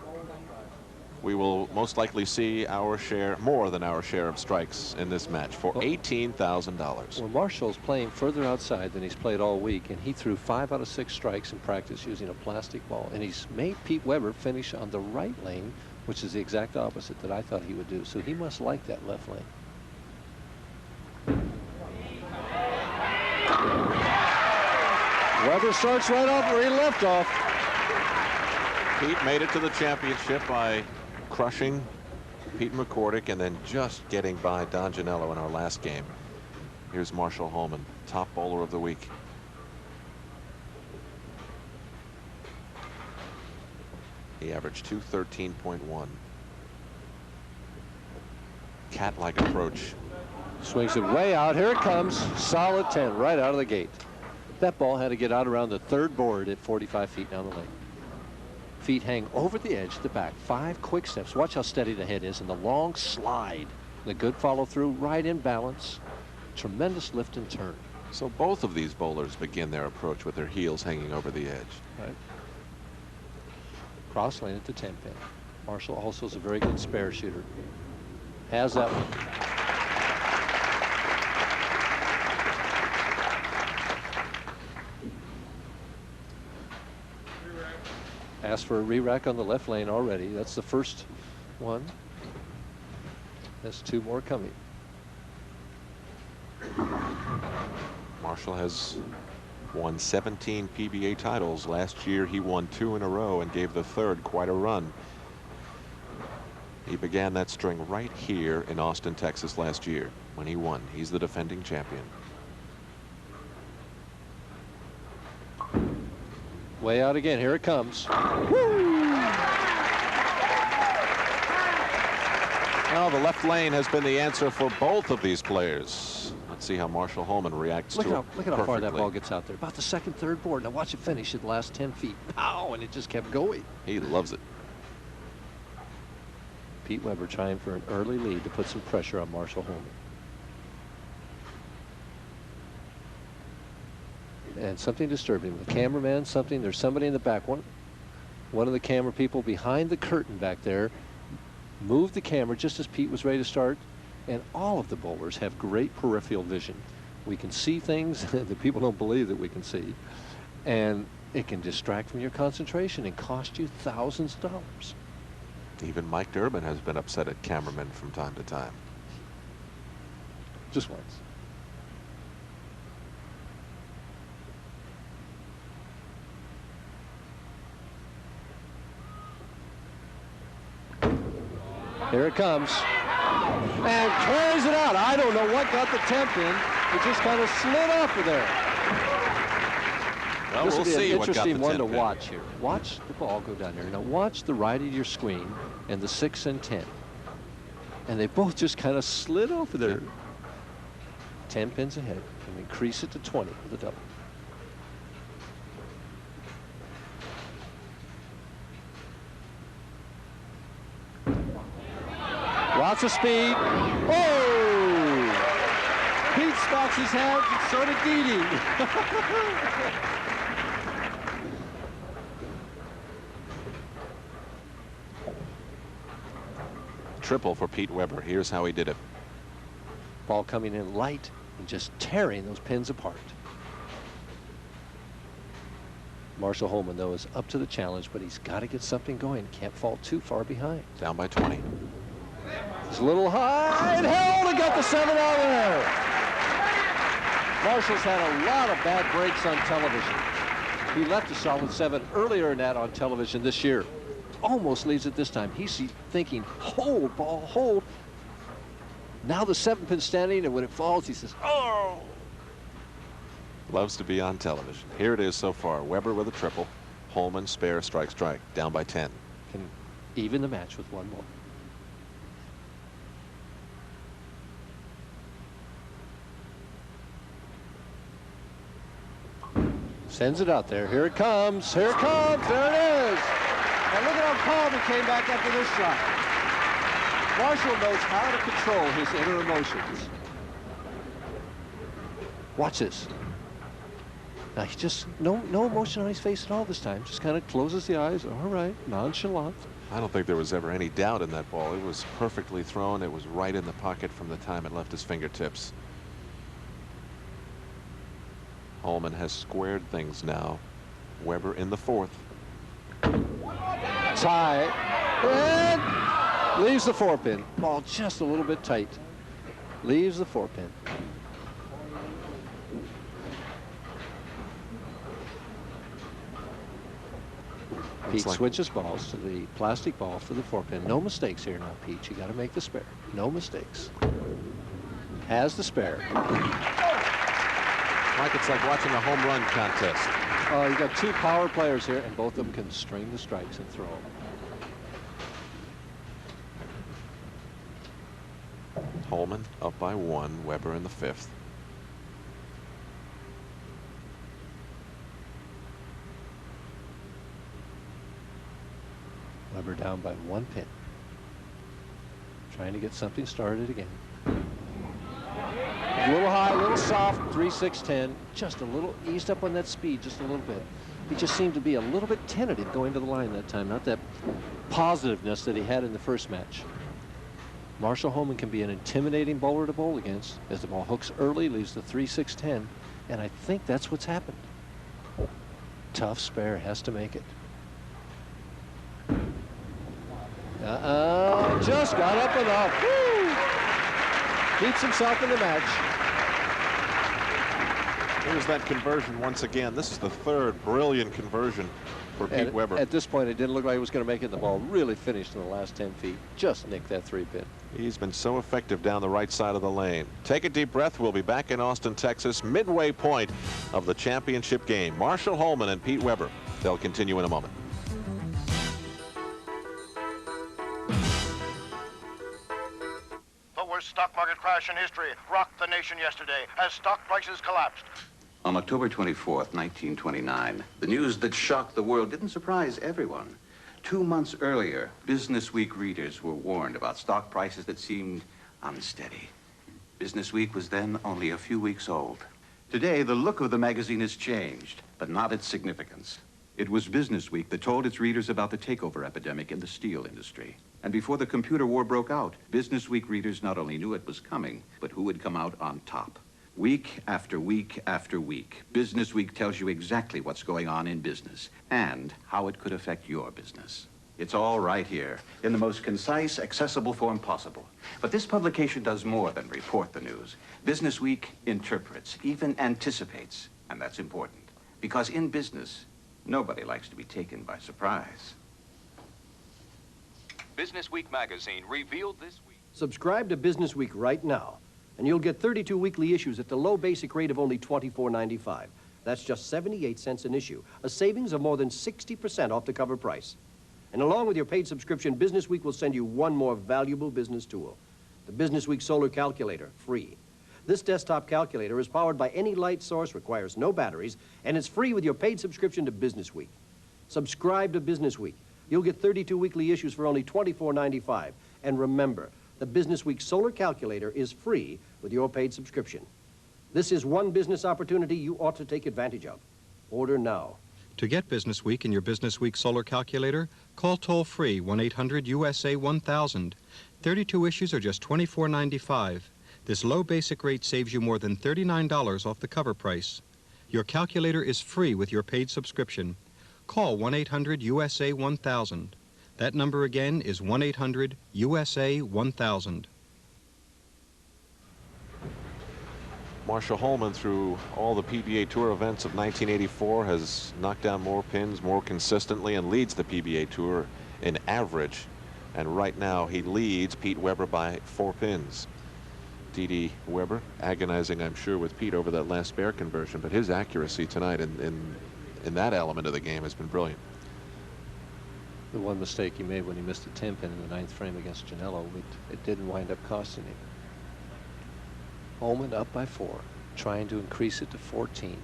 We will most likely see our share, more than our share of strikes in this match for $18,000. Well, Marshall's playing further outside than he's played all week, and he threw 5 out of 6 strikes in practice using a plastic ball, and he's made Pete Weber finish on the right lane, which is the exact opposite that I thought he would do. So he must like that left lane. Weber starts right off where he left off. Pete made it to the championship by crushing Pete McCordic and then just getting by Don Genalo in our last game. Here's Marshall Holman, top bowler of the week. He averaged 213.1. Cat-like approach. Swings it way out. Here it comes. Solid 10 right out of the gate. That ball had to get out around the 3rd board at 45 feet down the lane. Feet hang over the edge to the back. 5 quick steps. Watch how steady the head is, and the long slide. The good follow through, right in balance. Tremendous lift and turn. So both of these bowlers begin their approach with their heels hanging over the edge. Right. Cross lane at the 10 pin. Marshall also is a very good spare shooter. Has that one. Asked for a re-rack on the left lane already. That's the first one. There's 2 more coming. Marshall has won 17 PBA titles. Last year he won 2 in a row and gave the 3rd quite a run. He began that string right here in Austin, Texas last year when he won. He's the defending champion. Way out again. Here it comes. Woo! Now the left lane has been the answer for both of these players. Let's see how Marshall Holman reacts to it. Look at how far that ball gets out there. About the 2nd, 3rd board. Now watch it finish at the last 10 feet. Pow! And it just kept going. He loves it. Pete Weber trying for an early lead to put some pressure on Marshall Holman. And something disturbed him. The cameraman, there's somebody in the back. One of the camera people behind the curtain back there moved the camera just as Pete was ready to start. And all of the bowlers have great peripheral vision. We can see things that people don't believe that we can see. And it can distract from your concentration and cost you thousands of dollars. Even Mike Durbin has been upset at cameramen from time to time. Just once. Here it comes. And carries it out. I don't know what got the temp in. It just kind of slid off of there. Well, This we'll will be see an what got interesting the one to temp in. watch here. Watch the ball go down here. Now watch the right of your screen and the 6 and 10. And they both just kind of slid off of there. 10 pins ahead. And increase it to 20 with a double. Lots of speed. Oh! Pete smacks his head, and so did Dee. Triple for Pete Weber. Here's how he did it. Ball coming in light and just tearing those pins apart. Marshall Holman, though, is up to the challenge, but he's got to get something going. Can't fall too far behind. Down by 20. It's a little high and held and got the 7 out there. Marshall's had a lot of bad breaks on television. He left a solid 7 earlier in that on television this year. Almost leaves it this time. He's thinking, hold, ball, hold. Now the 7 pin standing, and when it falls, he says, oh. Loves to be on television. Here it is so far. Weber with a triple. Holman, spare, strike, strike. Down by 10. Can even the match with one more. Sends it out there. Here it comes. Here it comes. There it is. And look at how calm he came back after this shot. Marshall knows how to control his inner emotions. Watch this. Now he just, no emotion on his face at all this time. Just kind of closes the eyes. All right, nonchalant. I don't think there was ever any doubt in that ball. It was perfectly thrown. It was right in the pocket from the time it left his fingertips. Holman has squared things now. Weber in the 4th. Tie. And leaves the 4 pin. Ball just a little bit tight. Leaves the 4 pin. Pete switches balls to the plastic ball for the 4 pin. No mistakes here now, Pete. You got to make the spare. No mistakes. Has the spare. Like it's like watching a home run contest. You got 2 power players here, and both of them can string the strikes and throw them. Holman up by 1. Weber in the 5th. Weber down by 1 pin. Trying to get something started again. A little high, a little soft, 3-6-10. Just a little eased up on that speed, just a little bit. He just seemed to be a little bit tentative going to the line that time, not that positiveness that he had in the first match. Marshall Holman can be an intimidating bowler to bowl against as the ball hooks early, leaves the 3-6-10, and I think that's what's happened. Tough spare, has to make it. Just got up enough. Woo! Keeps himself in the match. Here's that conversion once again. This is the 3rd brilliant conversion for Pete Weber. At this point, it didn't look like he was going to make it. The ball really finished in the last 10 feet. Just nicked that 3 pin. He's been so effective down the right side of the lane. Take a deep breath. We'll be back in Austin, Texas, midway point of the championship game. Marshall Holman and Pete Weber. They'll continue in a moment. The worst stock market crash in history rocked the nation yesterday as stock prices collapsed. On October 24th, 1929, the news that shocked the world didn't surprise everyone. 2 months earlier, Business Week readers were warned about stock prices that seemed unsteady. Business Week was then only a few weeks old. Today, the look of the magazine has changed, but not its significance. It was Business Week that told its readers about the takeover epidemic in the steel industry. And before the computer war broke out, Business Week readers not only knew it was coming, but who would come out on top. Week after week after week, Business Week tells you exactly what's going on in business and how it could affect your business. It's all right here, in the most concise, accessible form possible. But this publication does more than report the news. Business Week interprets, even anticipates, and that's important. Because in business, nobody likes to be taken by surprise. Business Week magazine revealed this week. Subscribe to Business Week right now, and you'll get 32 weekly issues at the low basic rate of only $24.95. That's just 78 cents an issue, a savings of more than 60% off the cover price. And along with your paid subscription, Business Week will send you one more valuable business tool, the Business Week Solar Calculator, free. This desktop calculator is powered by any light source, requires no batteries, and it's free with your paid subscription to Business Week. Subscribe to Business Week. You'll get 32 weekly issues for only $24.95. And remember, the Business Week Solar Calculator is free with your paid subscription. This is one business opportunity you ought to take advantage of. Order now. To get Business Week and your Business Week Solar Calculator, call toll-free 1-800-USA-1000. 32 issues are just $24.95. This low basic rate saves you more than $39 off the cover price. Your calculator is free with your paid subscription. Call 1-800-USA-1000. That number again is 1-800-USA-1000. Marshall Holman, through all the PBA Tour events of 1984, has knocked down more pins more consistently and leads the PBA Tour in average. And right now he leads Pete Weber by 4 pins. D.D. Weber agonizing, I'm sure, with Pete over that last spare conversion, but his accuracy tonight in that element of the game has been brilliant. The one mistake he made when he missed a 10 pin in the 9th frame against Genalo, it didn't wind up costing him. Holman up by 4, trying to increase it to 14.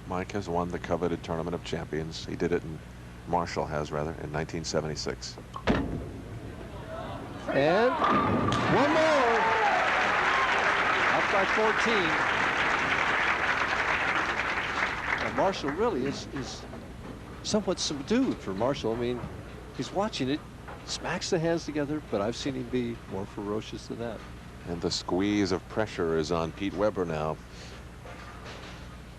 Mike has won the coveted Tournament of Champions. He did it Marshall has, rather, in 1976. And one more. Up by 14. And Marshall really is somewhat subdued for Marshall. I mean, he's watching it, smacks the hands together, but I've seen him be more ferocious than that. And the squeeze of pressure is on Pete Weber now.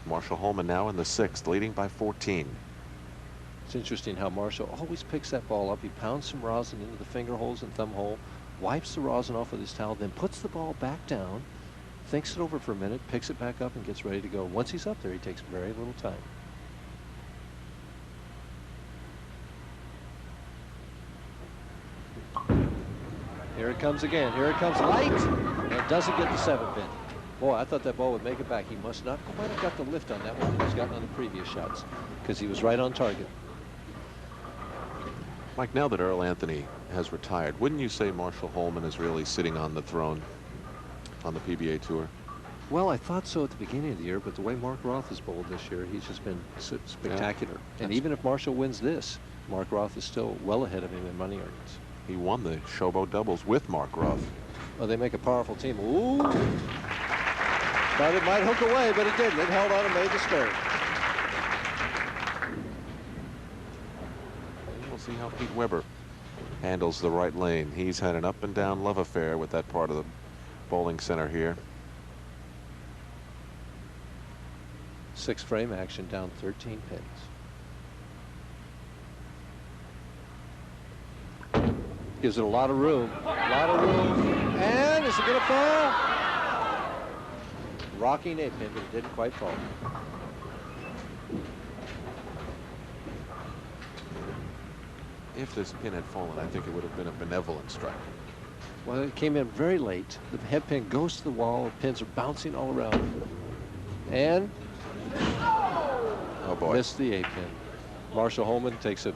Marshall Holman now in the 6th, leading by 14. It's interesting how Marshall always picks that ball up. He pounds some rosin into the finger holes and thumb hole, wipes the rosin off with his towel, then puts the ball back down, thinks it over for a minute, picks it back up, and gets ready to go. Once he's up there, he takes very little time. Here it comes again. Here it comes light. And it doesn't get the 7 pin. Boy, I thought that ball would make it back. He must not quite have got the lift on that one that he's gotten on the previous shots, because he was right on target. Mike, now that Earl Anthony has retired, wouldn't you say Marshall Holman is really sitting on the throne on the PBA Tour? Well, I thought so at the beginning of the year, but the way Mark Roth has bowled this year, he's just been spectacular. Yeah, and even if Marshall wins this, Mark Roth is still well ahead of him in money earnings. He won the Showboat doubles with Mark Roth. Well, they make a powerful team. Ooh! Thought it might hook away, but it didn't. It held on and made the spare. We'll see how Pete Weber handles the right lane. He's had an up and down love affair with that part of the bowling center here. 6 frame action, down 13 pins. Gives it a lot of room. And is it going to fall? Rocking 8 pin, but it didn't quite fall. If this pin had fallen, I think it would have been a benevolent strike. Well, it came in very late. The head pin goes to the wall. The pins are bouncing all around. And oh boy, missed the 8 pin. Marshall Holman takes a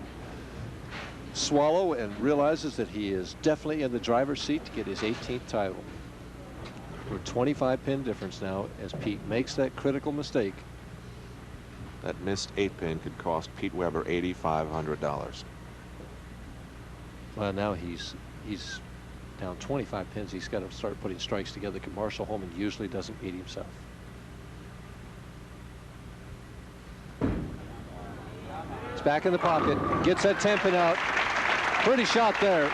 swallow and realizes that he is definitely in the driver's seat to get his 18th title. We're 25 pin difference now as Pete makes that critical mistake. That missed 8 pin could cost Pete Weber $8,500. Well, now he's down 25 pins. He's got to start putting strikes together, because Marshall Holman usually doesn't beat himself. It's back in the pocket. Gets that 10 pin out. Pretty shot there.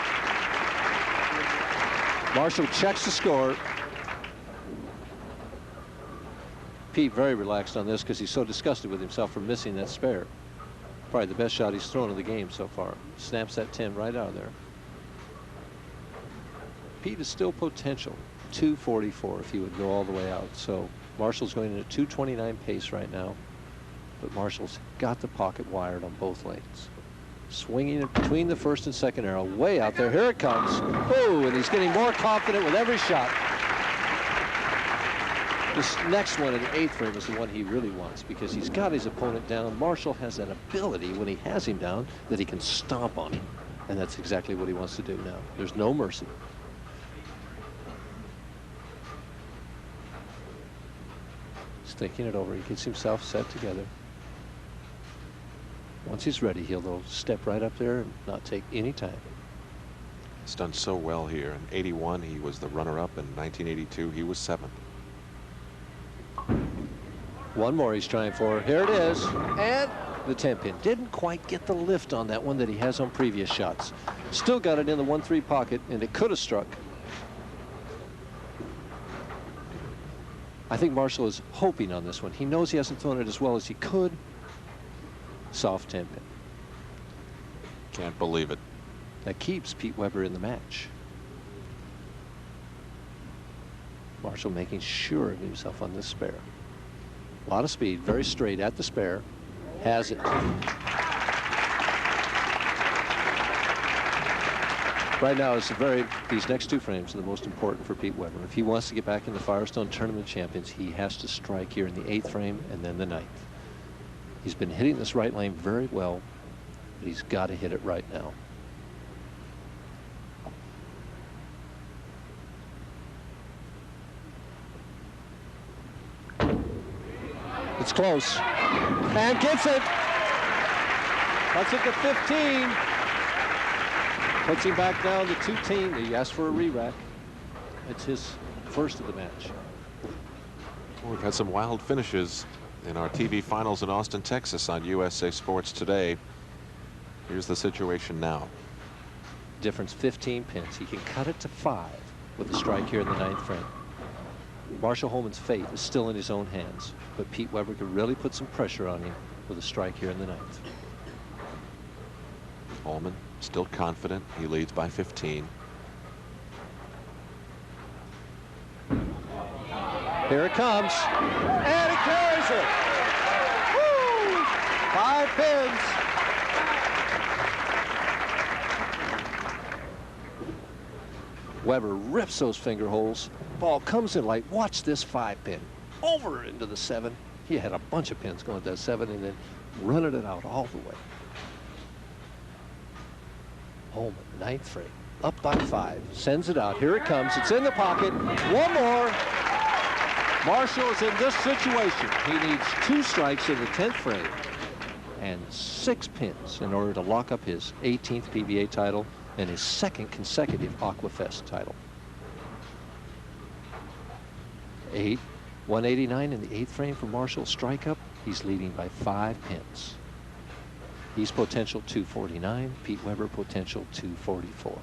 Marshall checks the score. Pete very relaxed on this because he's so disgusted with himself for missing that spare. Probably the best shot he's thrown in the game so far. Snaps that 10 right out of there. Pete is still potential. 244 if he would go all the way out. So Marshall's going in at 229 pace right now. But Marshall's got the pocket wired on both lanes. Swinging it between the first and second arrow. Way out there. Here it comes. Oh, and he's getting more confident with every shot. This next one in the 8th frame is the one he really wants because he's got his opponent down. Marshall has that ability when he has him down that he can stomp on him. And that's exactly what he wants to do now. There's no mercy. He's thinking it over. He gets himself set together. Once he's ready, he'll step right up there and not take any time. He's done so well here. In 81, he was the runner-up. In 1982, he was 7th. One more he's trying for. Here it is. And the 10-pin. Didn't quite get the lift on that one that he has on previous shots. Still got it in the 1-3 pocket, and it could have struck. I think Marshall is hoping on this one. He knows he hasn't thrown it as well as he could. Soft 10-pin. Can't believe it. That keeps Pete Weber in the match. Marshall making sure of himself on this spare. A lot of speed, very straight at the spare. Has it. Right now, these next 2 frames are the most important for Pete Weber. If he wants to get back in the Firestone Tournament of Champions, he has to strike here in the 8th frame and then the 9th. He's been hitting this right lane very well, but he's got to hit it right now. It's close. And gets it. Puts it to 15. Puts him back down to 2-team. He asked for a re-rack. It's his first of the match. Well, we've had some wild finishes in our TV finals in Austin, Texas on USA Sports Today. Here's the situation now. Difference 15 pins. He can cut it to 5 with a strike here in the 9th frame. Marshall Holman's fate is still in his own hands, but Pete Weber could really put some pressure on him with a strike here in the 9th. Holman still confident. He leads by 15. Here it comes, and he carries it. Woo! 5 pins. Weber rips those finger holes. Ball comes in light. Watch this 5-pin over into the 7. He had a bunch of pins going to that 7 and then running it out all the way. Holman, 9th frame, up by 5, sends it out. Here it comes. It's in the pocket. One more. Marshall is in this situation. He needs 2 strikes in the 10th frame and 6 pins in order to lock up his 18th PBA title and his 2nd consecutive Aqua Fest title. 189 in the 8th frame for Marshall. Strike up. He's leading by 5 pins. He's potential 249. Pete Weber potential 244.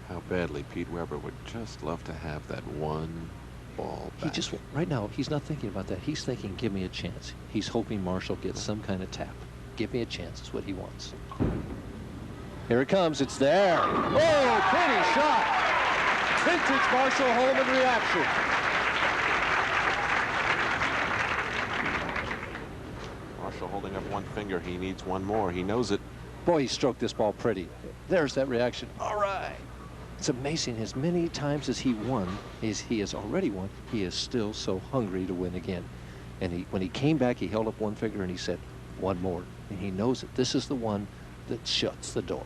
How badly Pete Weber would just love to have that one ball back. He just, right now, he's not thinking about that. He's thinking, give me a chance. He's hoping Marshall gets some kind of tap. Give me a chance is what he wants. Here it comes. It's there. Oh, pretty shot. Vintage Marshall Holman reaction. Marshall holding up one finger. He needs one more. He knows it. Boy, he stroked this ball pretty. There's that reaction. All right. It's amazing as many times as he won, as he has already won, he is still so hungry to win again. And when he came back, he held up one finger and he said, one more. And he knows that this is the one that shuts the door.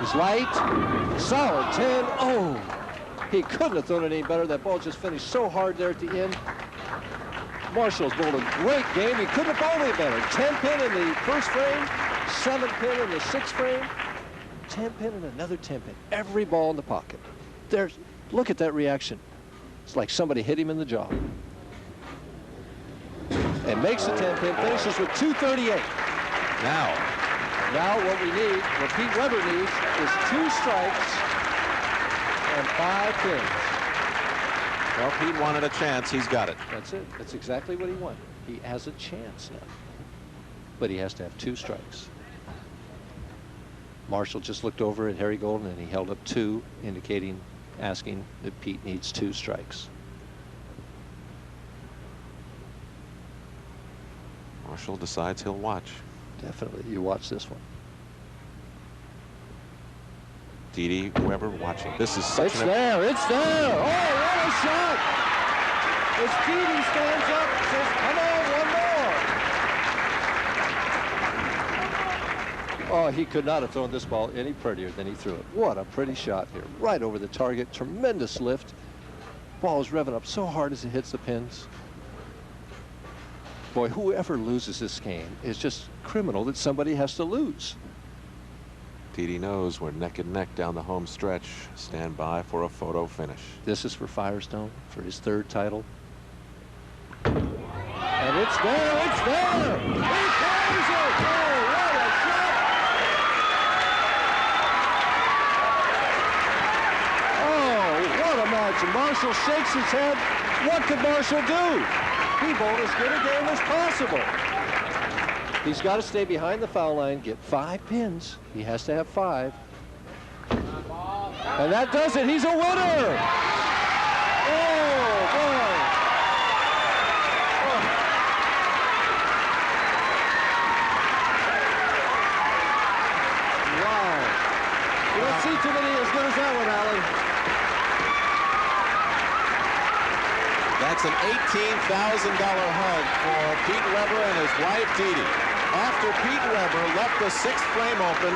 It's light, solid 10. Oh, he couldn't have thrown it any better. That ball just finished so hard there at the end. Marshall's bowled a great game. He couldn't have bowled any better. 10 pin in the first frame, 7 pin in the 6th frame, 10 pin and another 10 pin. Every ball in the pocket. Look at that reaction. It's like somebody hit him in the jaw. And makes the 10 pin, finishes with 238. Now what we need, what Pete Weber needs, is 2 strikes and 5 pins. Well, Pete wanted a chance. He's got it. That's it. That's exactly what he wanted. He has a chance now. But he has to have 2 strikes. Marshall just looked over at Harry Golden and he held up 2, indicating, asking that Pete needs 2 strikes. Marshall decides he'll watch. Definitely. You watch this one. Didi Weber watching. This is such It's there. It's there. Oh, what a shot. As Didi stands up and says, come on, one more. Oh, he could not have thrown this ball any prettier than he threw it. What a pretty shot here. Right over the target. Tremendous lift. Ball is revving up so hard as it hits the pins. Boy, whoever loses this game is just criminal that somebody has to lose. Didi knows we're neck and neck down the home stretch. Stand by for a photo finish. This is for Firestone for his 3rd title. And it's there, it's there! He carries it! Oh, what a shot! Oh, what a match. And Marshall shakes his head. What could Marshall do? He bowled as good a game as possible. He's got to stay behind the foul line, get 5 pins. He has to have 5. And that does it. He's a winner. Oh, boy. Oh. Wow. You don't see too many as good as that one, Alan. That's an $18,000 hug for Pete Weber and his wife, Didi. After Pete Weber left the 6th frame open,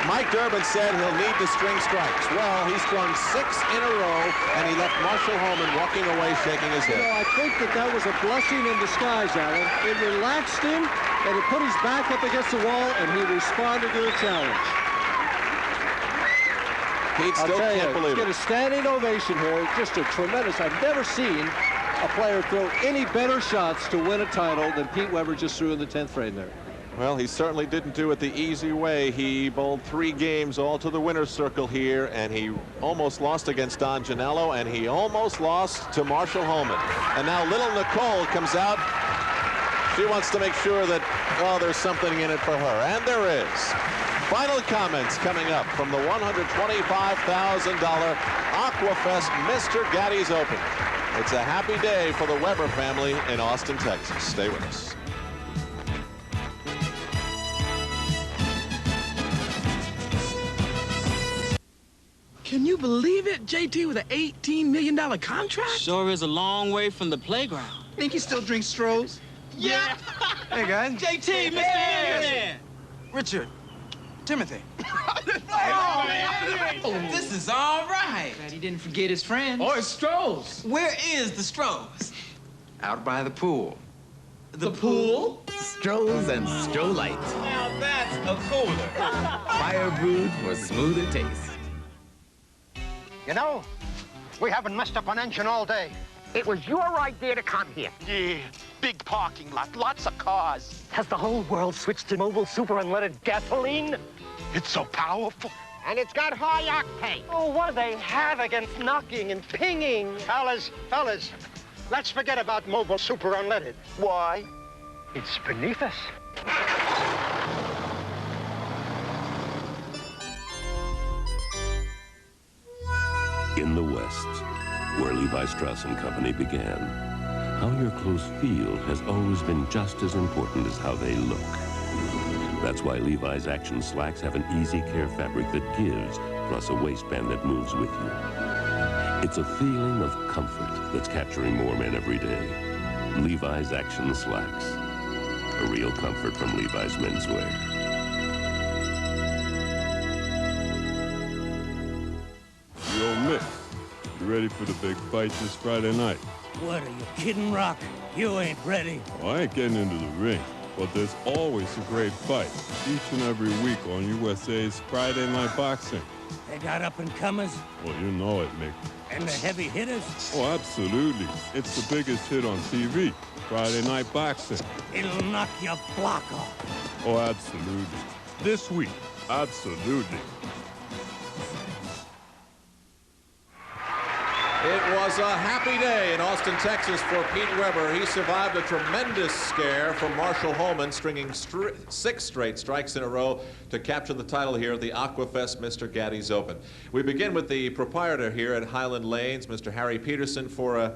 Mike Durbin said he'll need to string strikes. Well, he strung 6 in a row, and he left Marshall Holman walking away shaking his head. You know, I think that was a blessing in disguise, Alan. It relaxed him, and it put his back up against the wall, and he responded to the challenge. Pete still can't believe it. Get a standing ovation here. Just a tremendous. I've never seen a player throw any better shots to win a title than Pete Weber just threw in the 10th frame there. Well, he certainly didn't do it the easy way. He bowled 3 games all to the winner's circle here, and he almost lost against Don Genalo, and he almost lost to Marshall Holman. And now little Nicole comes out. She wants to make sure that, well, there's something in it for her, and there is. Final comments coming up from the $125,000 Aqua Fest Mr. Gatti's Open. It's a happy day for the Weber family in Austin, Texas. Stay with us. Can you believe it? JT with an $18 million contract? Sure is a long way from the playground. Think he still drinks Strohs? Yeah. Hey, guys. JT, Mr. Millionaire. Richard. Timothy. This is all right. Glad he didn't forget his friends. Or his Strohs. Where is the Strohs? Out by the pool. The pool? Strohs and Stroh Light. Now that's a cooler. Fire brewed for smoother taste. You know, we haven't messed up an engine all day. It was your idea to come here. Yeah, big parking lot, lots of cars. Has the whole world switched to mobile super unleaded gasoline? It's so powerful. And it's got high octane. Oh, what do they have against knocking and pinging? Fellas, let's forget about mobile super unleaded. Why? It's beneath us. In the West, where Levi Strauss & Company began, how your clothes feel has always been just as important as how they look. That's why Levi's Action Slacks have an easy care fabric that gives, plus a waistband that moves with you. It's a feeling of comfort that's capturing more men every day. Levi's Action Slacks. A real comfort from Levi's Menswear. Yo, Mick, you ready for the big fight this Friday night? What, are you kidding, Rock? You ain't ready. Well, I ain't getting into the ring, but there's always a great fight each and every week on USA's Friday Night Boxing. They got up-and-comers Well, you know it, Mick. and the heavy hitters. Oh, absolutely. It's the biggest hit on TV. Friday Night Boxing. It'll knock your block off. Oh, absolutely. This week, absolutely. It was a happy day in Austin, Texas for Pete Weber. He survived a tremendous scare from Marshall Holman, stringing 6 straight strikes in a row to capture the title here at the Aqua Fest Mr. Gatti's Open. We begin with the proprietor here at Highland Lanes, Mr. Harry Peterson, for a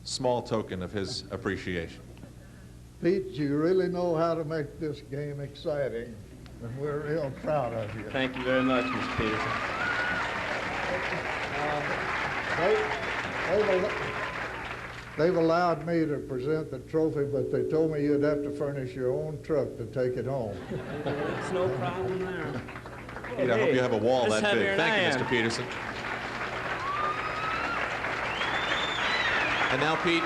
small token of his appreciation. Pete, you really know how to make this game exciting, and we're real proud of you. Thank you very much, Mr. Peterson. They've allowed me to present the trophy, but they told me you'd have to furnish your own truck to take it home. It's no problem there. Pete, I hope you have a wall It's that big. heavier than Thank you, I am. Mr. Peterson. And now, Pete,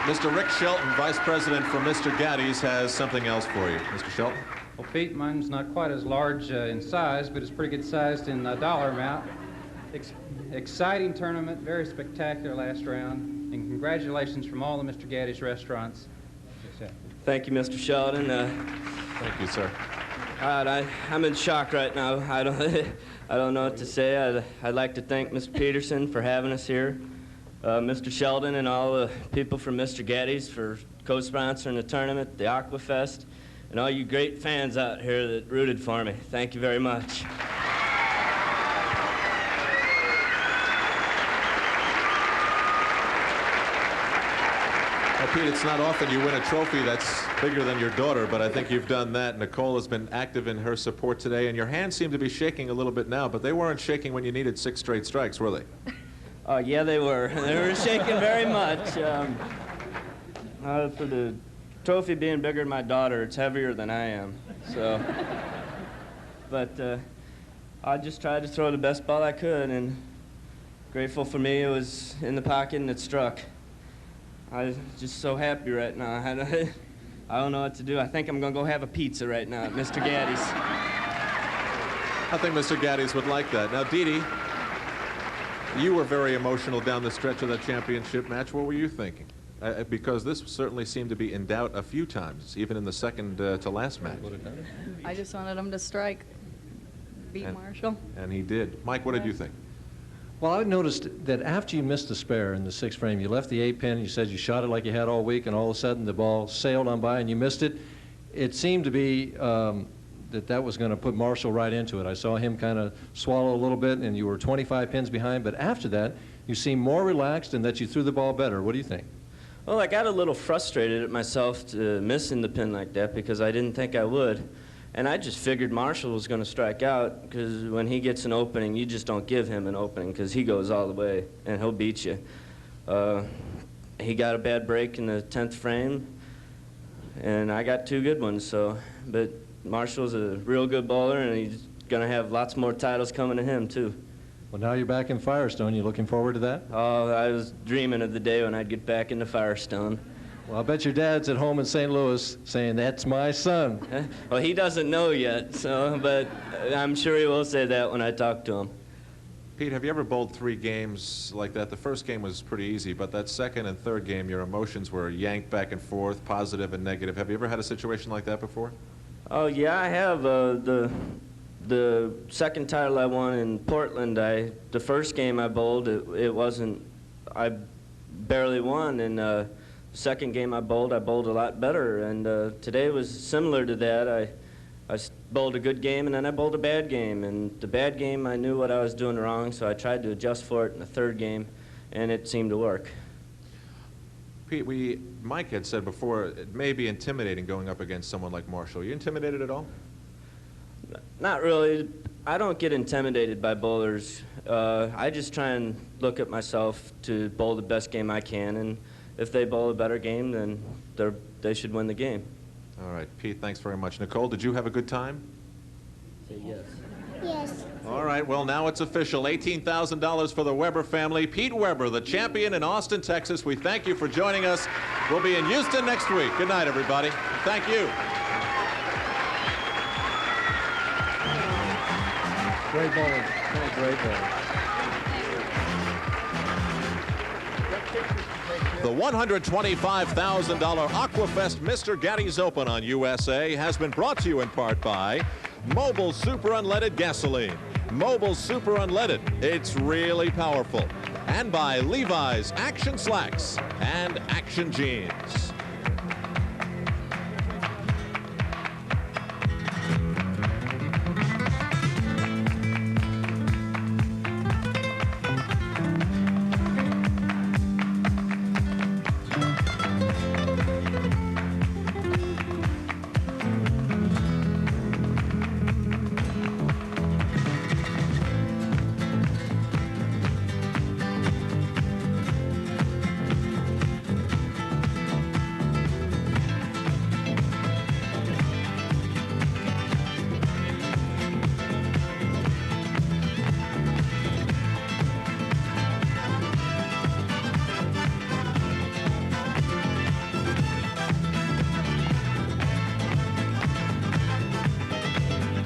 Mr. Rick Shelton, Vice President for Mr. Gatti's, has something else for you. Mr. Shelton? Well, Pete, mine's not quite as large in size, but it's pretty good sized in dollar amount. Exciting tournament, very spectacular last round, and congratulations from all the Mr. Gatti's restaurants. Thank you, Mr. Sheldon. Thank you, sir. God, I'm in shock right now. I don't know what to say. I'd like to thank Mr. Peterson for having us here, Mr. Sheldon and all the people from Mr. Gatti's for co-sponsoring the tournament, the Aqua Fest, and all you great fans out here that rooted for me. Thank you very much. Well, Pete, it's not often you win a trophy that's bigger than your daughter, but I think you've done that. Nicole has been active in her support today, and your hands seem to be shaking a little bit now, but they weren't shaking when you needed 6 straight strikes, were they? Yeah, they were. They were shaking very much. For the trophy being bigger than my daughter, it's heavier than I am. So, but I just tried to throw the best ball I could, and grateful for me, it was in the pocket and it struck. I'm just so happy right now. I don't know what to do. I think I'm going to go have a pizza right now at Mr. Gatti's. I think Mr. Gatti's would like that. Now, Dee Dee, you were very emotional down the stretch of that championship match. What were you thinking? Because this certainly seemed to be in doubt a few times, even in the second to last match. I just wanted him to strike, beat Marshall. And he did. Mike, what did you think? Well, I noticed that after you missed the spare in the 6th frame, you left the 8-pin, you said you shot it like you had all week, and all of a sudden the ball sailed on by and you missed it. It seemed to be that was going to put Marshall right into it. I saw him kind of swallow a little bit, and you were 25 pins behind, but after that, you seemed more relaxed and that you threw the ball better. What do you think? Well, I got a little frustrated at myself to missing the pin like that because I didn't think I would. And I just figured Marshall was going to strike out because when he gets an opening, you just don't give him an opening because he goes all the way and he'll beat you. He got a bad break in the 10th frame, and I got 2 good ones. But Marshall's a real good bowler, and he's going to have lots more titles coming to him, too. Well, now you're back in Firestone. You looking forward to that? Oh, I was dreaming of the day when I'd get back into Firestone. Well, I bet your dad's at home in St. Louis saying, "That's my son." Well, he doesn't know yet, but I'm sure he will say that when I talk to him. Pete, have you ever bowled 3 games like that? The first game was pretty easy, but that second and third game, your emotions were yanked back and forth, positive and negative. Have you ever had a situation like that before? Oh, yeah, I have. The second title I won in Portland, the first game I bowled, I barely won, and second game I bowled a lot better, and today was similar to that. I bowled a good game, and then I bowled a bad game, and the bad game I knew what I was doing wrong, so I tried to adjust for it in the third game, and it seemed to work. Pete, Mike had said before, it may be intimidating going up against someone like Marshall. Are you intimidated at all? Not really. I don't get intimidated by bowlers. I just try and look at myself to bowl the best game I can, and if they bowl a better game, then they should win the game. All right, Pete, thanks very much. Nicole, did you have a good time? Say yes. Yes. All right, well, now it's official. $18,000 for the Weber family. Pete Weber, the champion in Austin, Texas. We thank you for joining us. We'll be in Houston next week. Good night, everybody. Thank you. Great bowling. Great man. The $125,000 Aqua Fest Mr. Gatti's Open on USA has been brought to you in part by Mobil Super Unleaded Gasoline. Mobil Super Unleaded, it's really powerful. And by Levi's Action Slacks and Action Jeans.